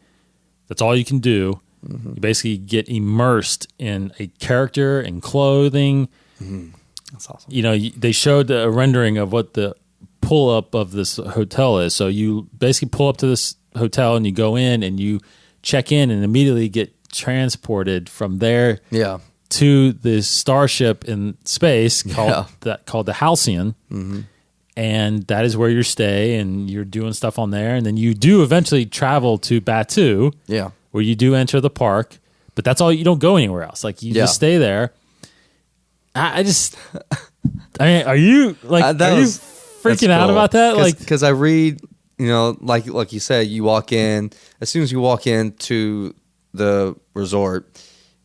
[SPEAKER 1] That's all you can do. You basically get immersed in a character and clothing.
[SPEAKER 2] That's awesome.
[SPEAKER 1] They showed a rendering of what the pull up of this hotel is. So you basically pull up to this hotel and you go in and you check in and immediately get transported from there to the starship in space called the Halcyon. And that is where you stay and you're doing stuff on there. And then you do eventually travel to Batu, where you do enter the park, but that's all. You don't go anywhere else. Like you just stay there. Are you freaking out about that? Like,
[SPEAKER 2] because I read, like you said, you walk in, as soon as you walk into the resort,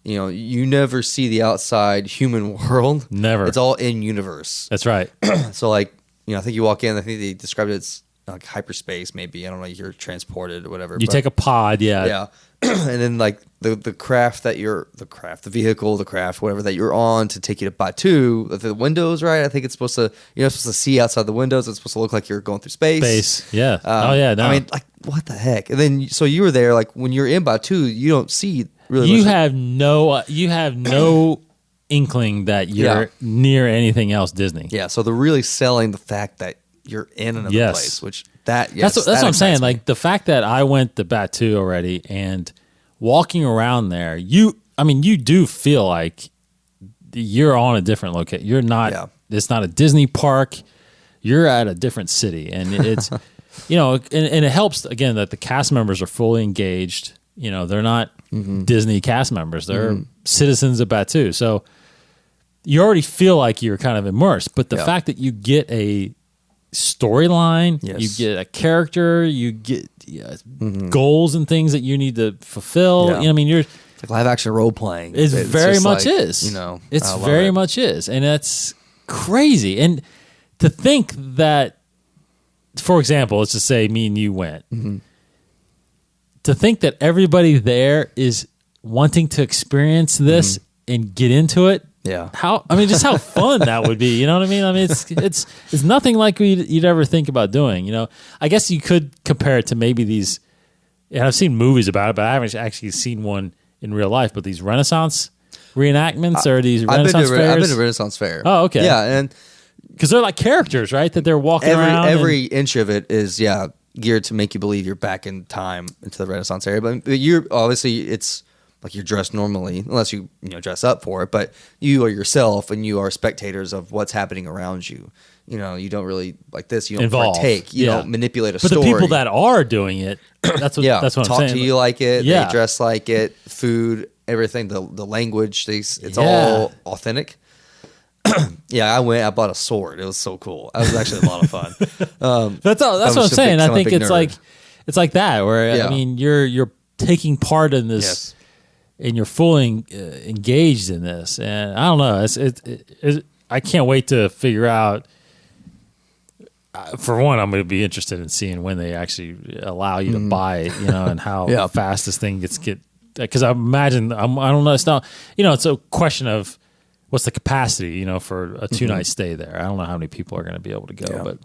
[SPEAKER 2] you never see the outside human world.
[SPEAKER 1] Never.
[SPEAKER 2] It's all in universe.
[SPEAKER 1] That's right.
[SPEAKER 2] So I think you walk in, I think they described it as like hyperspace, maybe. I don't know, you're transported or whatever.
[SPEAKER 1] You take a pod,
[SPEAKER 2] Yeah. And then like the vehicle, whatever that you're on to take you to Batu, the windows, right? I think it's supposed to, you're not supposed to see outside the windows. It's supposed to look like you're going through space.
[SPEAKER 1] Yeah. No.
[SPEAKER 2] I mean, like, what the heck? And then, so you were there, like when you're in Batu, you don't see really
[SPEAKER 1] you
[SPEAKER 2] much.
[SPEAKER 1] You have no inkling that you're near anything else Disney.
[SPEAKER 2] Yeah. So they're really selling the fact that you're in another place, which that's what
[SPEAKER 1] I'm saying. Me. Like the fact that I went to Batu already and walking around there, you do feel like you're on a different location. You're not. Yeah. It's not a Disney park. You're at a different city, and it's and it helps again that the cast members are fully engaged. They're not Disney cast members. They're citizens of Batu, so you already feel like you're kind of immersed. But the fact that you get a storyline, you get a character, you get goals and things that you need to fulfill. You're
[SPEAKER 2] it's like live action role playing.
[SPEAKER 1] It's very much like, is. It's very much is, and that's crazy. And to think that, for example, let's just say me and you went. To think that everybody there is wanting to experience this and get into it.
[SPEAKER 2] Yeah.
[SPEAKER 1] Just how fun that would be. You know what I mean? It's nothing like you'd ever think about doing. I guess you could compare it to maybe these. And I've seen movies about it, but I haven't actually seen one in real life. But these Renaissance reenactments or these Renaissance fairs.
[SPEAKER 2] I've been to Renaissance Fair.
[SPEAKER 1] Oh, okay.
[SPEAKER 2] Yeah, and
[SPEAKER 1] because they're like characters, right? That they're walking around.
[SPEAKER 2] Every inch of it is geared to make you believe you're back in time into the Renaissance area. But you're obviously it's. Like you're dressed normally, unless you dress up for it, but you are yourself and you are spectators of what's happening around you. You don't really like this. You don't partake. You don't manipulate a story.
[SPEAKER 1] But the people that are doing it, that's what I'm saying.
[SPEAKER 2] Talk to you like it. Yeah. They dress like it. Food, everything. The language. It's all authentic. I went. I bought a sword. It was so cool. It was actually a lot of fun.
[SPEAKER 1] That's what I'm saying. I think it's nerd. Like. it's like that where I mean you're taking part in this, and you're fully engaged in this, and I don't know. I can't wait to figure out. For one, I'm going to be interested in seeing when they actually allow you to buy it, and how fast this thing gets. Because I imagine I don't know. It's not, it's a question of what's the capacity, for a 2-night stay there. I don't know how many people are going to be able to go, but.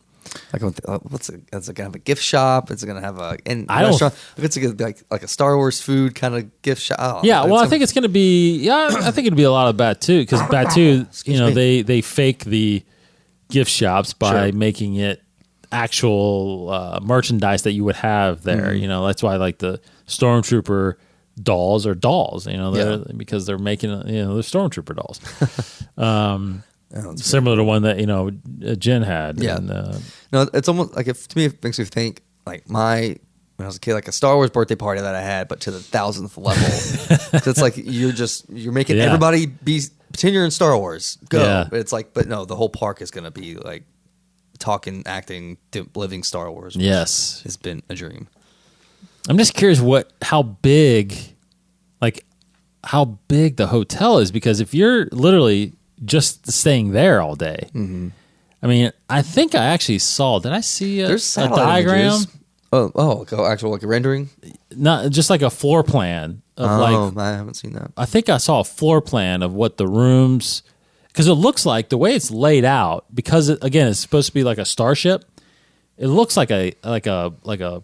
[SPEAKER 2] Like, is it going to have a gift shop? Is it going to have a restaurant? If it's going to be like a Star Wars food kind of gift shop.
[SPEAKER 1] I think it's going to be. I think it'd be a lot of Batuu because Batuu, they fake the gift shops by making it actual merchandise that you would have there. That's why like the Stormtrooper dolls are dolls. Because they're making they're Stormtrooper dolls. Similar to one that Jen had.
[SPEAKER 2] Yeah. And, no, it's almost like to me it makes me think like when I was a kid, like a Star Wars birthday party that I had, but to the 1000th level. So it's like you're making everybody pretend you're in Star Wars. Go. Yeah. But it's like, but no, the whole park is going to be like talking, acting, living Star Wars. Which has been a dream.
[SPEAKER 1] I'm just curious how big the hotel is, because if you're literally just staying there all day. Mm-hmm. I mean, I think I actually saw. Did I see a diagram?
[SPEAKER 2] Images. Actual like a rendering?
[SPEAKER 1] Not just like a floor plan of
[SPEAKER 2] I haven't seen that.
[SPEAKER 1] I think I saw a floor plan of what the rooms, because it looks like the way it's laid out. Because it's supposed to be like a starship. It looks like a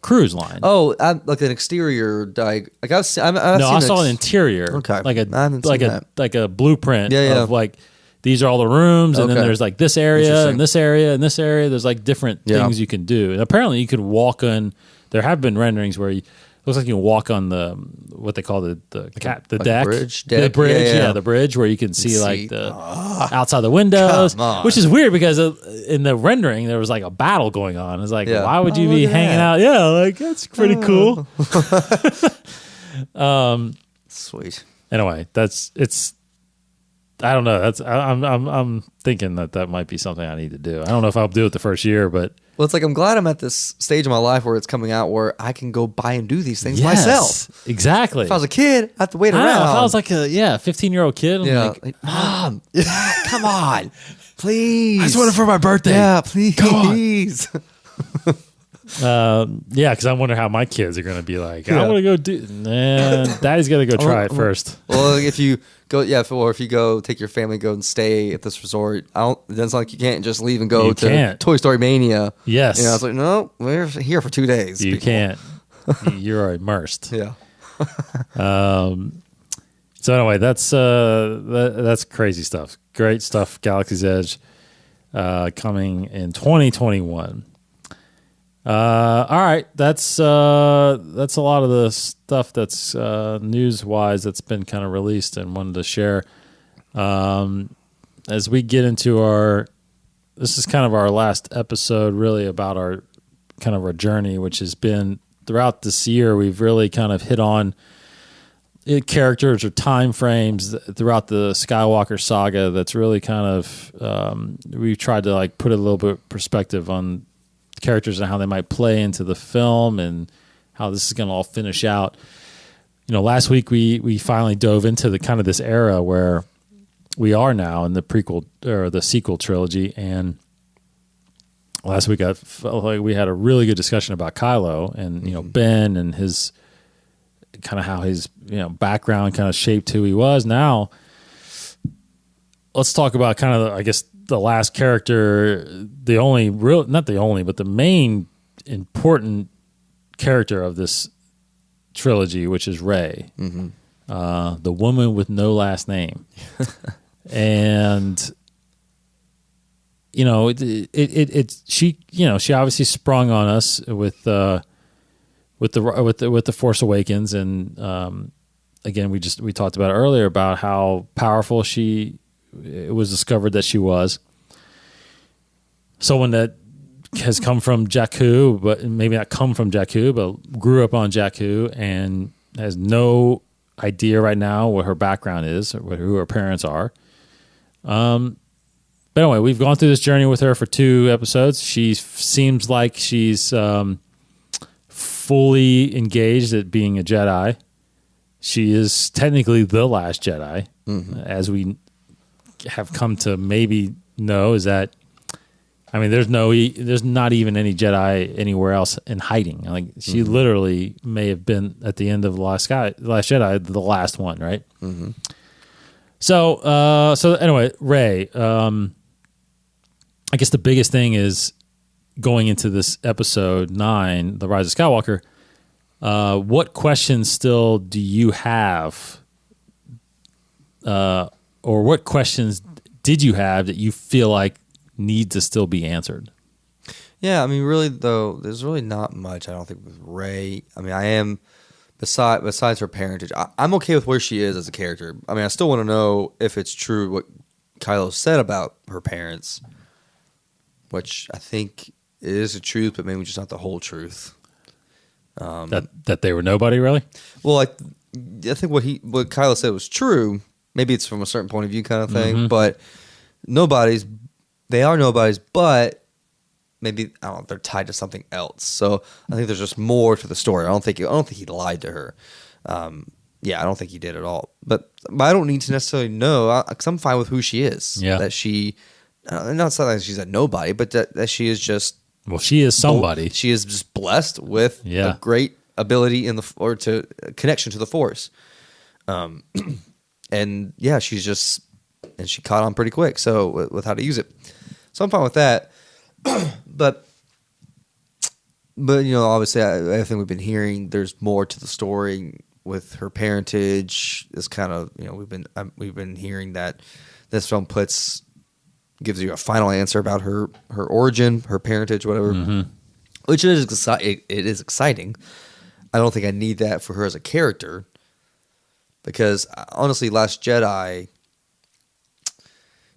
[SPEAKER 1] cruise line.
[SPEAKER 2] Oh, like an exterior diagram. Like I saw
[SPEAKER 1] an interior.
[SPEAKER 2] Okay,
[SPEAKER 1] like a blueprint of like. These are all the rooms, and then there's like this area and this area and this area. There's like different things you can do. And apparently you could walk on. There have been renderings where it looks like you can walk on the what they call the deck, the bridge, the bridge where you can see like the outside the windows, which is weird because in the rendering there was like a battle going on. It's like why would you be hanging out? Yeah, like that's pretty cool.
[SPEAKER 2] Sweet.
[SPEAKER 1] Anyway, it's. I don't know. I'm thinking that might be something I need to do. I don't know if I'll do it the first year, but
[SPEAKER 2] it's like I'm glad I'm at this stage of my life where it's coming out where I can go buy and do these things myself.
[SPEAKER 1] Exactly.
[SPEAKER 2] If I was a kid, I have to wait around.
[SPEAKER 1] If I was like a 15-year-old kid, I'm like,
[SPEAKER 2] Mom, come on, please.
[SPEAKER 1] I just want it for my birthday.
[SPEAKER 2] Yeah, please.
[SPEAKER 1] Because I wonder how my kids are going to be like. I want to go do. Daddy's got to go try it first.
[SPEAKER 2] Well, if you go, or if you go, take your family, go and stay at this resort. It's like you can't just leave and go to Toy Story Mania.
[SPEAKER 1] Yes,
[SPEAKER 2] I was like, no, we're here for 2 days.
[SPEAKER 1] You can't. You're immersed.
[SPEAKER 2] Yeah.
[SPEAKER 1] So anyway, that's crazy stuff. Great stuff. Galaxy's Edge coming in 2021. All right, that's a lot of the stuff that's news wise that's been kind of released and wanted to share. As we get into this is kind of our last episode, really about our journey, which has been throughout this year. We've really kind of hit on characters or time frames throughout the Skywalker saga. That's really kind of we've tried to like put a little bit of perspective on characters and how they might play into the film and how this is going to all finish out. Last week we finally dove into the kind of this era where we are now in the prequel or the sequel trilogy. And last week I felt like we had a really good discussion about Kylo and, Ben and his kind of how his, background kind of shaped who he was. Now let's talk about kind of, I guess, the last character, not the only, but the main important character of this trilogy, which is Rey, the woman with no last name. And she obviously sprung on us with the Force Awakens, and again we talked about earlier about how powerful it was discovered that she was someone that has come from Jakku, but maybe not come from Jakku, but grew up on Jakku and has no idea right now what her background is or who her parents are. But anyway, we've gone through this journey with her for 2 episodes. She seems like she's fully engaged at being a Jedi. She is technically the last Jedi, as we have come to maybe know. Is that, I mean, there's not even any Jedi anywhere else in hiding. Like she literally may have been at the end of the Last Jedi, the last one, right? Mm-hmm. So anyway, Rey. I guess the biggest thing is going into this episode 9, The Rise of Skywalker. What questions still do you have, or what questions did you have that you feel like need to still be answered?
[SPEAKER 2] Yeah, I mean, really though, there's really not much. I don't think with Rey. I mean, I am besides her parentage, I'm okay with where she is as a character. I mean, I still want to know if it's true what Kylo said about her parents, which I think is the truth, but maybe just not the whole truth.
[SPEAKER 1] That they were nobody, really?
[SPEAKER 2] Well, I think what Kylo said was true. Maybe it's from a certain point of view kind of thing, but they are nobodies, but maybe, I don't know, they're tied to something else. So I think there's just more to the story. I don't think he lied to her. Yeah, I don't think he did at all. But I don't need to necessarily know, because I'm fine with who she is.
[SPEAKER 1] Yeah.
[SPEAKER 2] That she, not something that she's a nobody, but that she is just.
[SPEAKER 1] Well, she is somebody.
[SPEAKER 2] She is just blessed with a great ability connection to the Force. And yeah, she caught on pretty quick. So with how to use it, so I'm fine with that. but obviously, I think we've been hearing there's more to the story with her parentage. It's kind of we've been hearing that this film gives you a final answer about her origin, her parentage, whatever, which it is exciting. I don't think I need that for her as a character, because honestly, Last Jedi,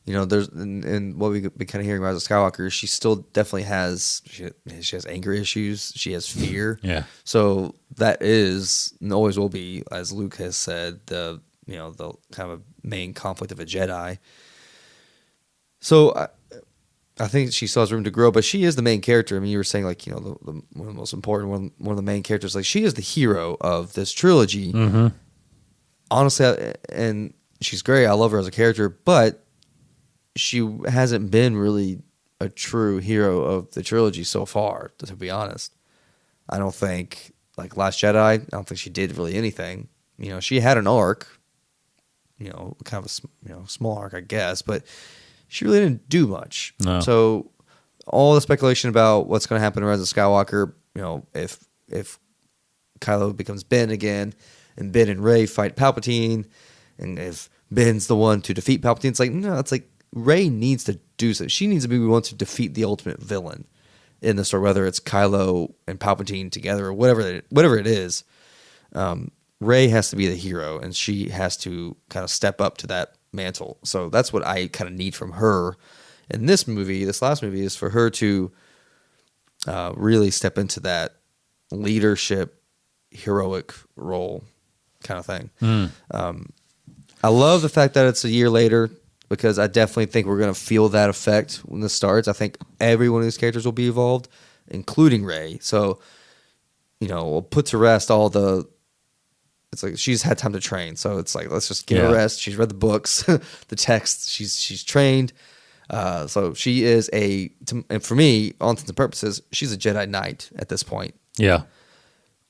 [SPEAKER 2] there's in what we've been kind of hearing about Rise of Skywalker, she still definitely has anger issues, she has fear.
[SPEAKER 1] Yeah. So
[SPEAKER 2] that is and always will be, as Luke has said, the kind of main conflict of a Jedi. So I think she still has room to grow, but she is the main character. I mean, you were saying one of the most important, one of the main characters. Like, she is the hero of this trilogy. Mm-hmm. Honestly, and she's great. I love her as a character, but she hasn't been really a true hero of the trilogy so far, to be honest. I don't think, like Last Jedi, I don't think she did really anything. She had an arc, kind of a small arc, I guess, but she really didn't do much. No. So all the speculation about what's going to happen in Rise of Skywalker, if Kylo becomes Ben again, and Ben and Rey fight Palpatine, and if Ben's the one to defeat Palpatine, it's like Rey needs to do so. She needs to be the one to defeat the ultimate villain in the story, whether it's Kylo and Palpatine together or whatever it is. Rey has to be the hero, and she has to kind of step up to that mantle. So that's what I kind of need from her in this last movie, is for her to really step into that leadership, heroic role kind of thing. I love the fact that it's a year later, because I definitely think we're going to feel that effect when this starts. I think every one of these characters will be evolved, including Rey. So, we'll put to rest all the. It's like she's had time to train, so it's like, let's just give her rest. She's read the books, the text. She's trained, so she is and for me, all intents and purposes, she's a Jedi Knight at this point. Yeah,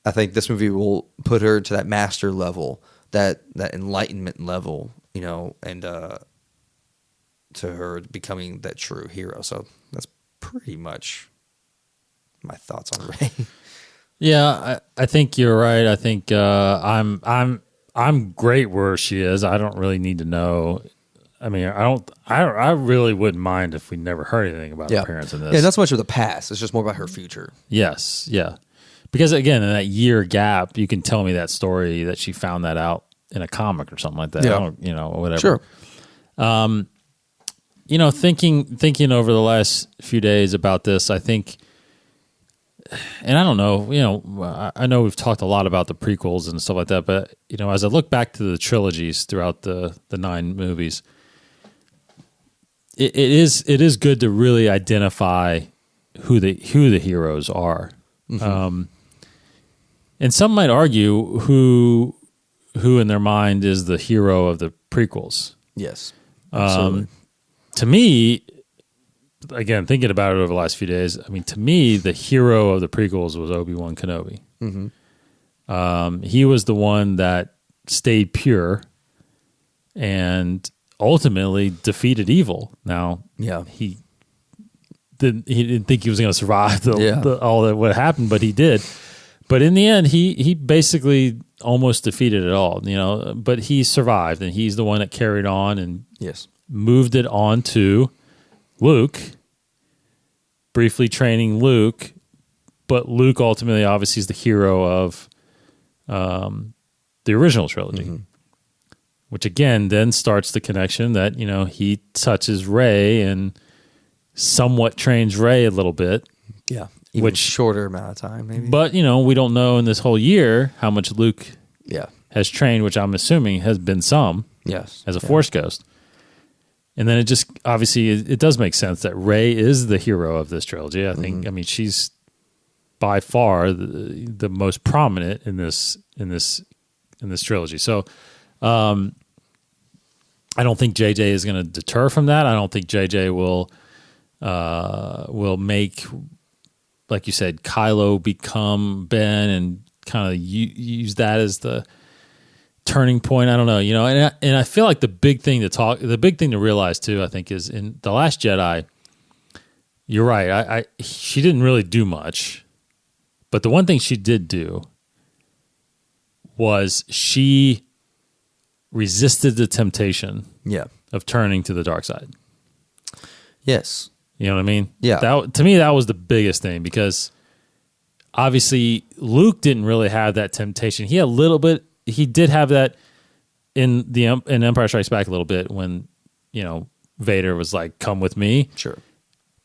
[SPEAKER 2] I think this movie will put her to that master level, that enlightenment level, and to her becoming that true hero. So that's pretty much my thoughts on Rey.
[SPEAKER 1] Yeah, I think you're right. I think I'm great where she is. I don't really need to know. I mean, I really wouldn't mind if we never heard anything about her parents in this.
[SPEAKER 2] Yeah, not so much of the past. It's just more about her future.
[SPEAKER 1] Yes, yeah. Because again, in that year gap, you can tell me that story that she found that out in a comic or something like that.
[SPEAKER 2] Yeah.
[SPEAKER 1] Whatever.
[SPEAKER 2] Sure.
[SPEAKER 1] Thinking over the last few days about this, I think. And I don't know, I know we've talked a lot about the prequels and stuff like that, but, as I look back to the trilogies throughout the 9 movies, it is good to really identify who the heroes are. Mm-hmm. And some might argue who in their mind is the hero of the prequels.
[SPEAKER 2] Yes. Absolutely.
[SPEAKER 1] To me, again, thinking about it over the last few days, I mean, to me, the hero of the prequels was Obi-Wan Kenobi. Mm-hmm. He was the one that stayed pure and ultimately defeated evil. Now, he didn't think he was going to survive all that what happened, but he did. But in the end, he basically almost defeated it all, but he survived, and he's the one that carried on and moved it on to Luke, briefly training Luke, but Luke ultimately obviously is the hero of the original trilogy, which again then starts the connection that, he touches Rey and somewhat trains Rey a little bit.
[SPEAKER 2] Yeah. Even which shorter amount of time, maybe.
[SPEAKER 1] But, we don't know in this whole year how much Luke has trained, which I'm assuming has been some as a Force ghost. And then it just, obviously, it does make sense that Rey is the hero of this trilogy. I think, she's by far the most prominent in this trilogy. So I don't think JJ is going to deter from that. I don't think JJ will make, like you said, Kylo become Ben and kind of use that as the turning point. I don't know, and I feel like the big thing to realize too, I think, is in The Last Jedi, you're right. She didn't really do much, but the one thing she did do was she resisted the temptation of turning to the dark side.
[SPEAKER 2] Yes.
[SPEAKER 1] You know what I mean?
[SPEAKER 2] Yeah.
[SPEAKER 1] To me, that was the biggest thing, because obviously Luke didn't really have that temptation. He had a little bit. He did have that in Empire Strikes Back a little bit when, Vader was like, "Come with me."
[SPEAKER 2] Sure.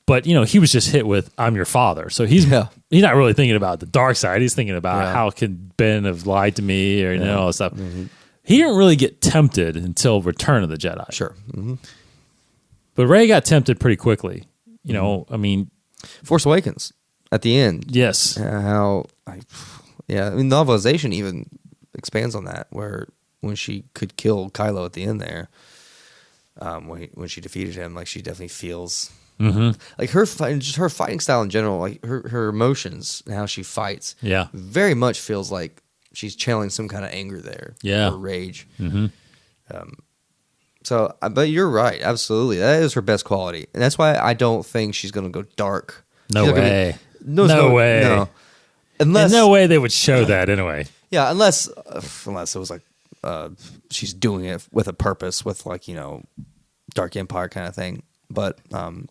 [SPEAKER 1] But he was just hit with, "I'm your father," so he's not really thinking about the dark side. He's thinking about how can Ben have lied to me or all that stuff. Mm-hmm. He didn't really get tempted until Return of the Jedi.
[SPEAKER 2] Sure. Mm-hmm.
[SPEAKER 1] But Rey got tempted pretty quickly.
[SPEAKER 2] Force Awakens at the end.
[SPEAKER 1] Yes.
[SPEAKER 2] The novelization even expands on that, where when she could kill Kylo at the end there, when she defeated him, like, she definitely feels like her fighting style in general, like her emotions and how she fights.
[SPEAKER 1] Yeah.
[SPEAKER 2] Very much feels like she's channeling some kind of anger there.
[SPEAKER 1] Yeah.
[SPEAKER 2] Or rage.
[SPEAKER 1] Mm-hmm.
[SPEAKER 2] So, but you're right. Absolutely. That is her best quality. And that's why I don't think she's going to go dark.
[SPEAKER 1] No way. No way.
[SPEAKER 2] No. Unless,
[SPEAKER 1] in no way they would show that anyway.
[SPEAKER 2] Yeah, unless it was like she's doing it with a purpose, with like, Dark Empire kind of thing. But I'm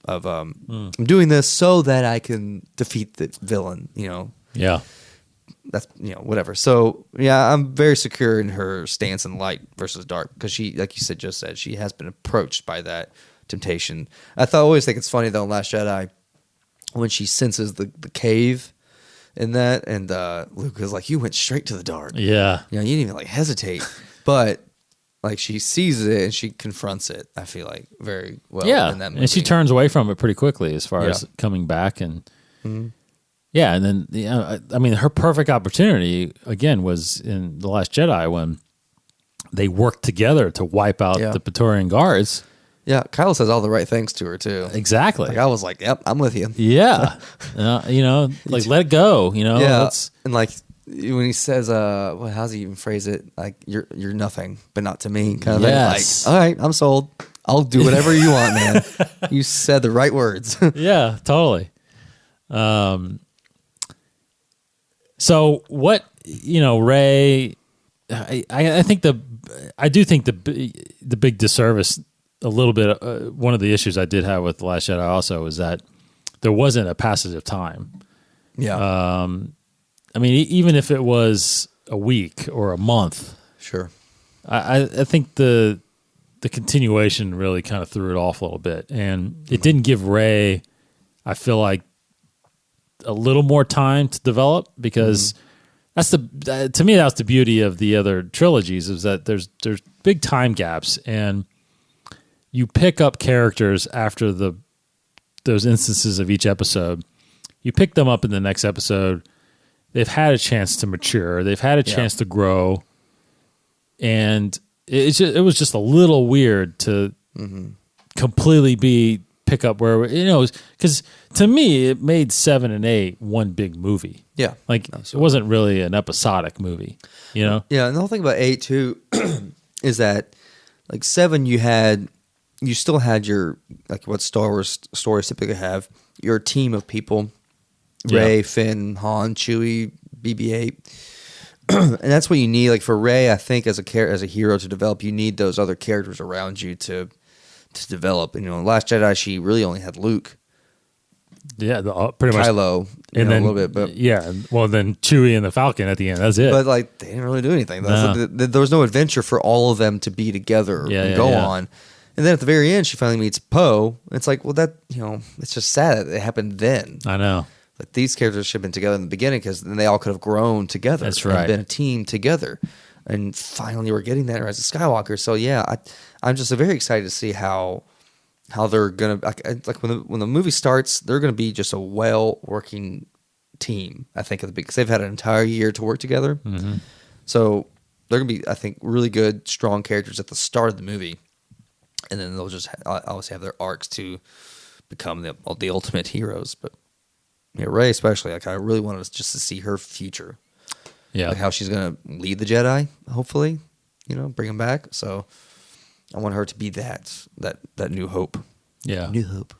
[SPEAKER 2] doing this so that I can defeat the villain,
[SPEAKER 1] Yeah.
[SPEAKER 2] That's, whatever. So, yeah, I'm very secure in her stance in light versus dark, because she, like you just said, she has been approached by that temptation. I always think it's funny, though, in Last Jedi, when she senses the cave in that, and Luke is like, "You went straight to the dark."
[SPEAKER 1] Yeah.
[SPEAKER 2] You didn't even, like, hesitate. But, like, she sees it and she confronts it, I feel like, very well in that movie.
[SPEAKER 1] And she turns away from it pretty quickly as far as coming back and... Mm-hmm. Yeah, and then, her perfect opportunity, again, was in The Last Jedi when they worked together to wipe out the Praetorian Guards.
[SPEAKER 2] Yeah, Kylo says all the right things to her, too.
[SPEAKER 1] Exactly.
[SPEAKER 2] Like, I was like, yep, I'm with you.
[SPEAKER 1] Yeah. Like, let it go,
[SPEAKER 2] Yeah, and like, when he says, how's he even phrase it? Like, you're nothing, but not to me, kind of thing. Like, all right, I'm sold. I'll do whatever you want, man. You said the right words.
[SPEAKER 1] Yeah, totally. So what, Rey, I think the big disservice a little bit, one of the issues I did have with The Last Jedi also is that there wasn't a passage of time.
[SPEAKER 2] Yeah.
[SPEAKER 1] Even if it was a week or a month.
[SPEAKER 2] Sure.
[SPEAKER 1] I think the continuation really kind of threw it off a little bit, and it didn't give Rey, I feel like, a little more time to develop, because to me that's the beauty of the other trilogies, is that there's big time gaps, and you pick up characters after those instances of each episode. You pick them up in the next episode, they've had a chance to mature. They've had a chance to grow. And it was just a little weird to completely pick up where, because to me, it made 7 and 8 one big movie.
[SPEAKER 2] Yeah.
[SPEAKER 1] Like, it wasn't really an episodic movie,
[SPEAKER 2] Yeah, and the whole thing about 8, too, is that, like, 7, you still had your, like, what Star Wars stories typically have, your team of people, Rey, Finn, Han, Chewie, BB-8. And that's what you need. Like, for Rey, I think, as a hero to develop, you need those other characters around you to develop. And, in Last Jedi, she really only had Luke.
[SPEAKER 1] Yeah, pretty much.
[SPEAKER 2] Kylo, and then, a little bit. But
[SPEAKER 1] yeah, well, then Chewie and the Falcon at the end. That's it.
[SPEAKER 2] But, like, they didn't really do anything. There was no adventure for all of them to be together and go on. And then at the very end, she finally meets Poe. It's like, well, that, it's just sad that it happened then.
[SPEAKER 1] I know.
[SPEAKER 2] Like, these characters should have been together in the beginning because then they all could have grown together.
[SPEAKER 1] That's right.
[SPEAKER 2] And been a team together. And finally, we're getting that in Rise of Skywalker. So, yeah, I'm just very excited to see how they're going to... Like, when the movie starts, they're going to be just a well-working team, I think, because they've had an entire year to work together. Mm-hmm. So, they're going to be, I think, really good, strong characters at the start of the movie. And then they'll just obviously have their arcs to become the ultimate heroes. But Rey especially, like, I really wanted just to see her future. Yeah. Like how she's going to lead the Jedi, hopefully, bring them back. So I want her to be that new hope.
[SPEAKER 1] Yeah.
[SPEAKER 2] New hope.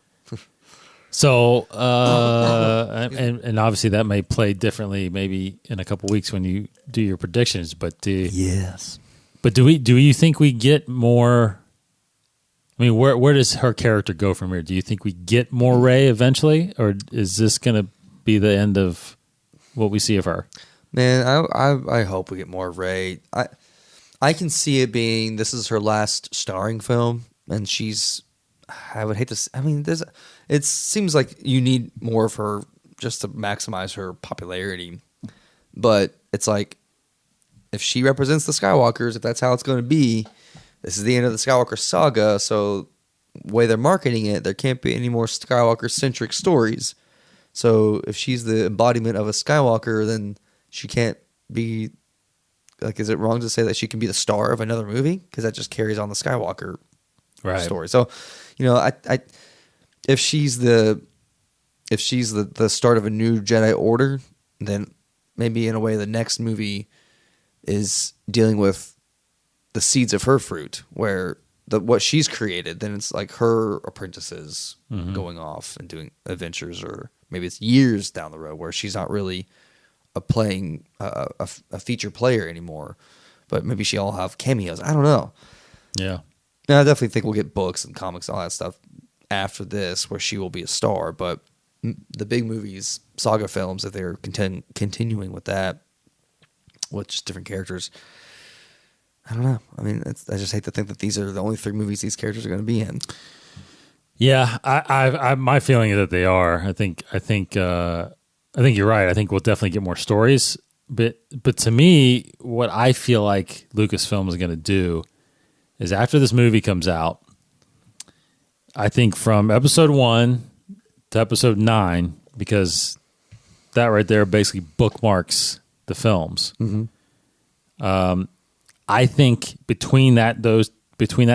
[SPEAKER 1] So, and obviously that may play differently maybe in a couple weeks when you do your predictions, but
[SPEAKER 2] yes.
[SPEAKER 1] But do you think we get more? I mean, where does her character go from here? Do you think we get more Rey eventually, or is this going to be the end of what we see of her?
[SPEAKER 2] Man, I hope we get more Rey. I can see it being this is her last starring film, and she's. I would hate to. I mean, it seems like you need more of her just to maximize her popularity, but it's like if she represents the Skywalkers, if that's how it's going to be. This is the end of the Skywalker Saga, so the way they're marketing it, there can't be any more Skywalker-centric stories. So if she's the embodiment of a Skywalker, then she can't be... Like, is it wrong to say that she can be the star of another movie? Because that just carries on the Skywalker story. So, if she's the start of a new Jedi Order, then maybe in a way the next movie is dealing with the seeds of her fruit, where what she's created, then it's like her apprentices going off and doing adventures, or maybe it's years down the road where she's not really playing a feature player anymore, but maybe she'll have cameos. I don't know.
[SPEAKER 1] Yeah.
[SPEAKER 2] Now, I definitely think we'll get books and comics and all that stuff after this where she will be a star, but the big movies, saga films, if they're continuing with that, with just different characters, I don't know. I mean, I just hate to think that these are the only 3 movies these characters are going to be in.
[SPEAKER 1] Yeah, I my feeling is that they are. I think you're right. I think we'll definitely get more stories. But to me, what I feel like Lucasfilm is going to do is after this movie comes out, I think from episode 1 to episode 9, because that right there basically bookmarks the films. Mm-hmm. I think between that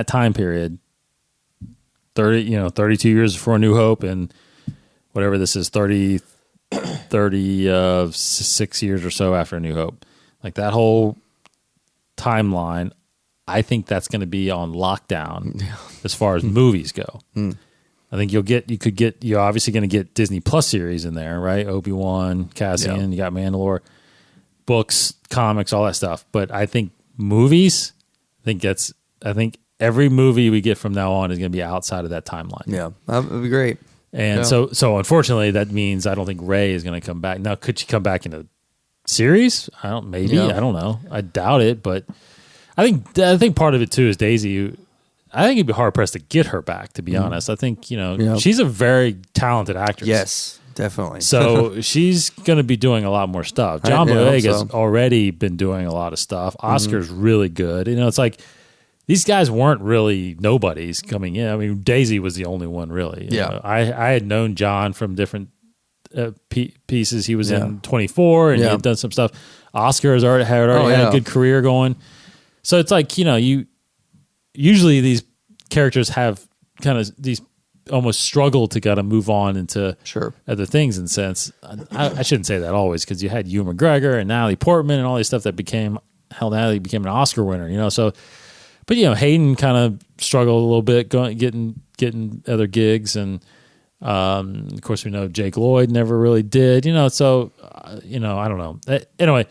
[SPEAKER 1] time period, 32 years before A New Hope and whatever this is, 36 years or so after A New Hope, like that whole timeline, I think that's going to be on lockdown as far as movies go. I think you're obviously going to get Disney Plus series in there, right? Obi-Wan, Cassian, you got Mandalore, books, comics, all that stuff. But I think movies, I think every movie we get from now on is going to be outside of that timeline.
[SPEAKER 2] Yeah, that would be great.
[SPEAKER 1] And so unfortunately, that means I don't think Rey is going to come back. Now, could she come back in a series? I don't know. I doubt it, but I think part of it too is Daisy. I think it'd be hard pressed to get her back, to be honest. I think she's a very talented actress.
[SPEAKER 2] Yes, definitely.
[SPEAKER 1] So she's going to be doing a lot more stuff. John Boyega's already been doing a lot of stuff. Oscar's really good. It's like these guys weren't really nobodies coming in. I mean, Daisy was the only one really. I had known John from different pieces. He was in 24, and he had done some stuff. Oscar had already had a good career going. So it's like, usually these characters have kind of these almost struggle to kind of move on into other things in a sense. I shouldn't say that always, because you had Ewan McGregor and Natalie Portman and all these stuff that Natalie became an Oscar winner, so, but Hayden kind of struggled a little bit getting other gigs, and of course we know Jake Lloyd never really did, so I don't know. Anyway,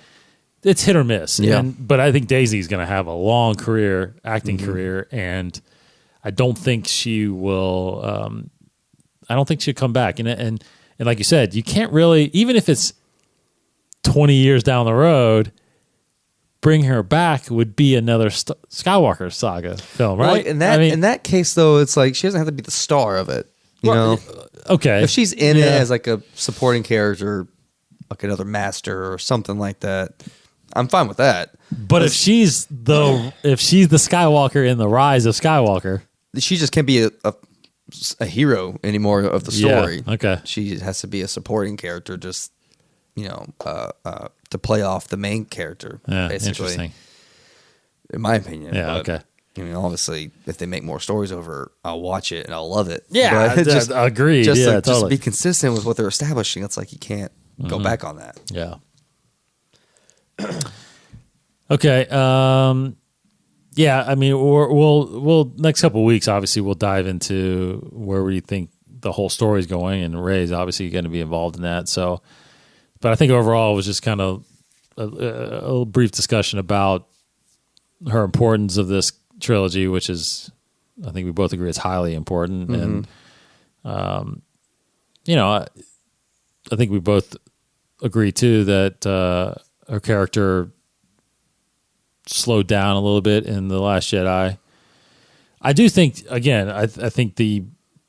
[SPEAKER 1] it's hit or miss. But I think Daisy's going to have a long acting career, and I don't think she will. I don't think she'll come back. And like you said, you can't really, even if it's 20 years down the road, bring her back would be another Skywalker Saga film, right?
[SPEAKER 2] Well, in that case, though, it's like she doesn't have to be the star of it. You know?
[SPEAKER 1] Okay.
[SPEAKER 2] If she's in it as like a supporting character, like another master or something like that, I'm fine with that.
[SPEAKER 1] But if she's the Skywalker in the Rise of Skywalker,
[SPEAKER 2] she just can't be a hero anymore of the story.
[SPEAKER 1] Yeah, okay.
[SPEAKER 2] She has to be a supporting character, just to play off the main character.
[SPEAKER 1] Yeah,
[SPEAKER 2] basically.
[SPEAKER 1] interesting.
[SPEAKER 2] In my opinion.
[SPEAKER 1] Yeah.
[SPEAKER 2] But,
[SPEAKER 1] okay.
[SPEAKER 2] Obviously, if they make more stories over, I'll watch it and I'll love it.
[SPEAKER 1] Yeah,
[SPEAKER 2] but
[SPEAKER 1] agreed.
[SPEAKER 2] Just be consistent with what they're establishing. It's like you can't go back on that.
[SPEAKER 1] Yeah. Okay. Yeah. I mean, we'll next couple of weeks. Obviously, we'll dive into where we think the whole story is going, and Rey's obviously going to be involved in that. So, but I think overall it was just kind of a brief discussion about her importance of this trilogy, which is, I think we both agree, it's highly important. And, I think we both agree too that her character slowed down a little bit in The Last Jedi. I do think, again, I think the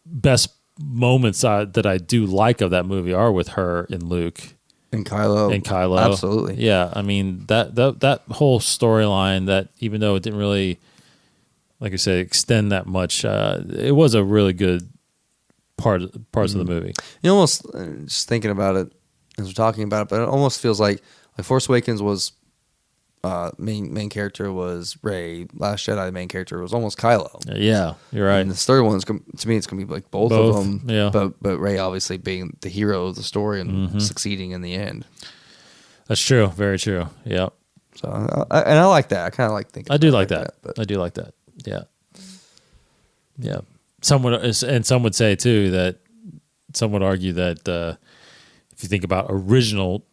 [SPEAKER 1] best moments that I do like of that movie are with her and Luke.
[SPEAKER 2] And Kylo. Absolutely.
[SPEAKER 1] Yeah. I mean, that whole storyline, that even though it didn't really, like I said, extend that much, it was a really good parts of the movie.
[SPEAKER 2] You almost, just thinking about it as we're talking about it, but it almost feels like Force Awakens was main character was Rey. Last Jedi, the main character was almost Kylo.
[SPEAKER 1] Yeah, you're right.
[SPEAKER 2] And the third one, to me, it's going to be like both of them.
[SPEAKER 1] Yeah.
[SPEAKER 2] But Rey obviously being the hero of the story and succeeding in the end.
[SPEAKER 1] That's true. Very true. Yeah.
[SPEAKER 2] So, I like that. I kind of like thinking.
[SPEAKER 1] I do like that. I do like that. Yeah. Yeah. Some would say too that some would argue that if you think about original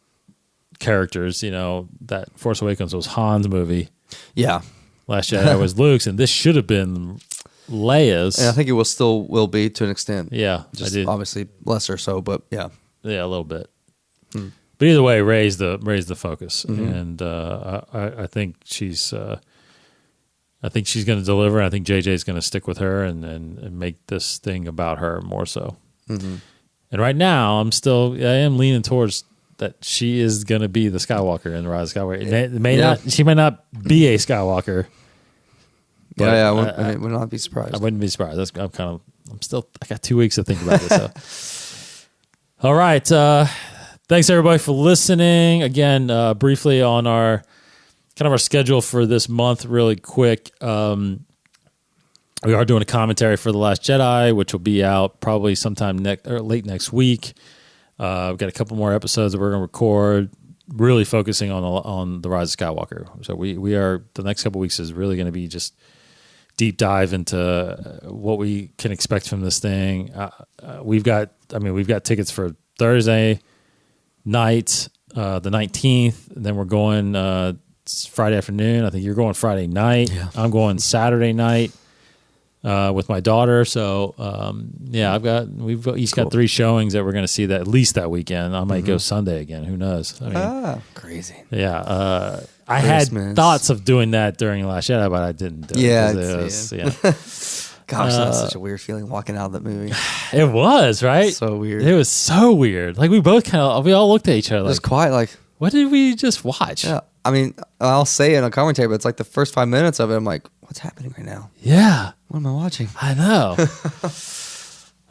[SPEAKER 1] characters, that Force Awakens was Han's movie.
[SPEAKER 2] Yeah.
[SPEAKER 1] Last Jedi was Luke's, and this should have been Leia's.
[SPEAKER 2] And I think it will be to an extent.
[SPEAKER 1] Yeah.
[SPEAKER 2] Just obviously lesser so, but yeah.
[SPEAKER 1] Yeah, a little bit. But either way, Rey's the focus. And I think she's going to deliver. I think JJ's going to stick with her and make this thing about her more so. And right now, I am leaning towards that she is going to be the Skywalker in the Rise of Skywalker. She may not be a Skywalker.
[SPEAKER 2] I would not be surprised.
[SPEAKER 1] I wouldn't be surprised. I got 2 weeks to think about this. So. All right. Thanks everybody for listening. Again, briefly on our schedule for this month, really quick. We are doing a commentary for The Last Jedi, which will be out probably sometime late next week. We've got a couple more episodes that we're going to record, really focusing on the Rise of Skywalker. So we are, the next couple weeks is really going to be just deep dive into what we can expect from this thing. We've got tickets for Thursday night, the 19th, and then we're going Friday afternoon. I think you're going Friday night. Yeah. I'm going Saturday night with my daughter. So we've each got 3 showings that we're going to see that at least that weekend. I might go Sunday again. Who knows?
[SPEAKER 2] Crazy.
[SPEAKER 1] Yeah. I had thoughts of doing that during Last Jedi, but I didn't do it.
[SPEAKER 2] Gosh, that's such a weird feeling walking out of that movie.
[SPEAKER 1] It was, right?
[SPEAKER 2] So weird.
[SPEAKER 1] It was so weird. Like we all looked at each other.
[SPEAKER 2] Just quiet, like,
[SPEAKER 1] what did we just watch?
[SPEAKER 2] Yeah. I mean, I'll say it in a commentary, but it's like the first 5 minutes of it, I'm like, what's happening right now?
[SPEAKER 1] Yeah.
[SPEAKER 2] What am I watching?
[SPEAKER 1] I know.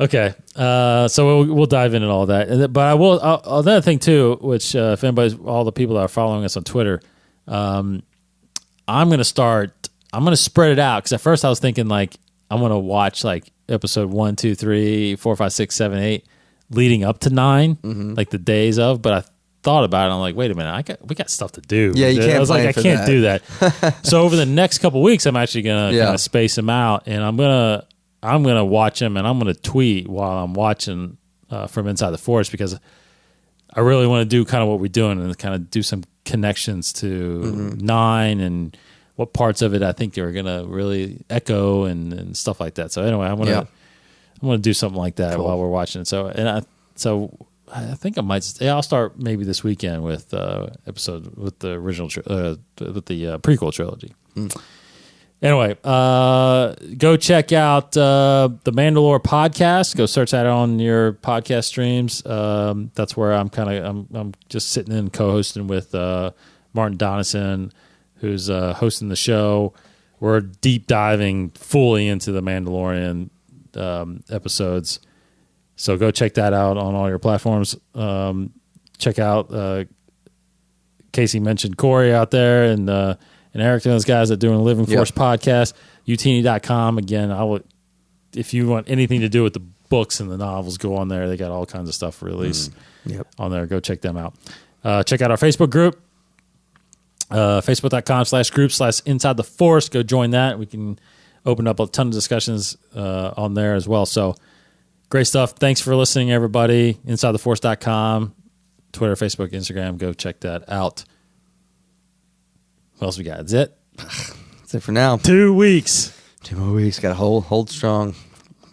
[SPEAKER 1] Okay, so we'll dive into all that. But I will another thing too, which if anybody's all the people that are following us on Twitter, I'm going to spread it out because at first I was thinking like I'm going to watch like episode 1, 2, 3, 4, 5, 6, 7, 8 leading up to 9, like the days of. But I thought about it. I'm like, wait a minute, we got stuff to do.
[SPEAKER 2] Yeah, you can't.
[SPEAKER 1] I was like, I can't do that. So over the next couple weeks, I'm actually going to kind of space them out, and I'm gonna watch them, and I'm gonna tweet while I'm watching from Inside the Force because I really want to do kind of what we're doing and kind of do some connections to 9 and what parts of it I think are gonna really echo and stuff like that. So anyway, I'm gonna do something like that while we're watching it. So I think I might. I'll start maybe this weekend with episode with the original with the prequel trilogy. Anyway, go check out the Mandalorian podcast. Go search that on your podcast streams. That's where I'm just sitting in co-hosting with Martin Donison, who's hosting the show. We're deep diving fully into the Mandalorian episodes. So go check that out on all your platforms. Check out Casey mentioned Corey out there and Eric and those guys that are doing a Living Force podcast, utini.com. Again, if you want anything to do with the books and the novels, go on there. They got all kinds of stuff released on there. Go check them out. Check out our Facebook group, facebook.com/group/Inside the Force. Go join that. We can open up a ton of discussions on there as well. So great stuff. Thanks for listening, everybody. InsideTheForce.com, Twitter, Facebook, Instagram. Go check that out. What else we got? That's it.
[SPEAKER 2] That's it for now.
[SPEAKER 1] 2 weeks.
[SPEAKER 2] 2 more weeks. Got to hold strong.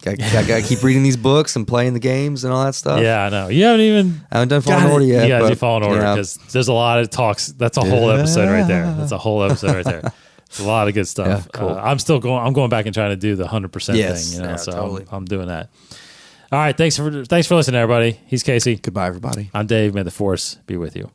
[SPEAKER 2] Got to keep reading these books and playing the games and all that stuff.
[SPEAKER 1] Yeah, I know. You haven't
[SPEAKER 2] done Fallen Order yet.
[SPEAKER 1] You got to do Fallen Order because there's a lot of talks. That's a whole episode right there. That's a whole episode right there. It's a lot of good stuff.
[SPEAKER 2] Yeah, cool.
[SPEAKER 1] I'm going back and trying to do the 100% thing. So
[SPEAKER 2] totally.
[SPEAKER 1] I'm doing that. All right. Thanks for listening, everybody. He's Casey.
[SPEAKER 2] Goodbye, everybody.
[SPEAKER 1] I'm Dave. May the Force be with you.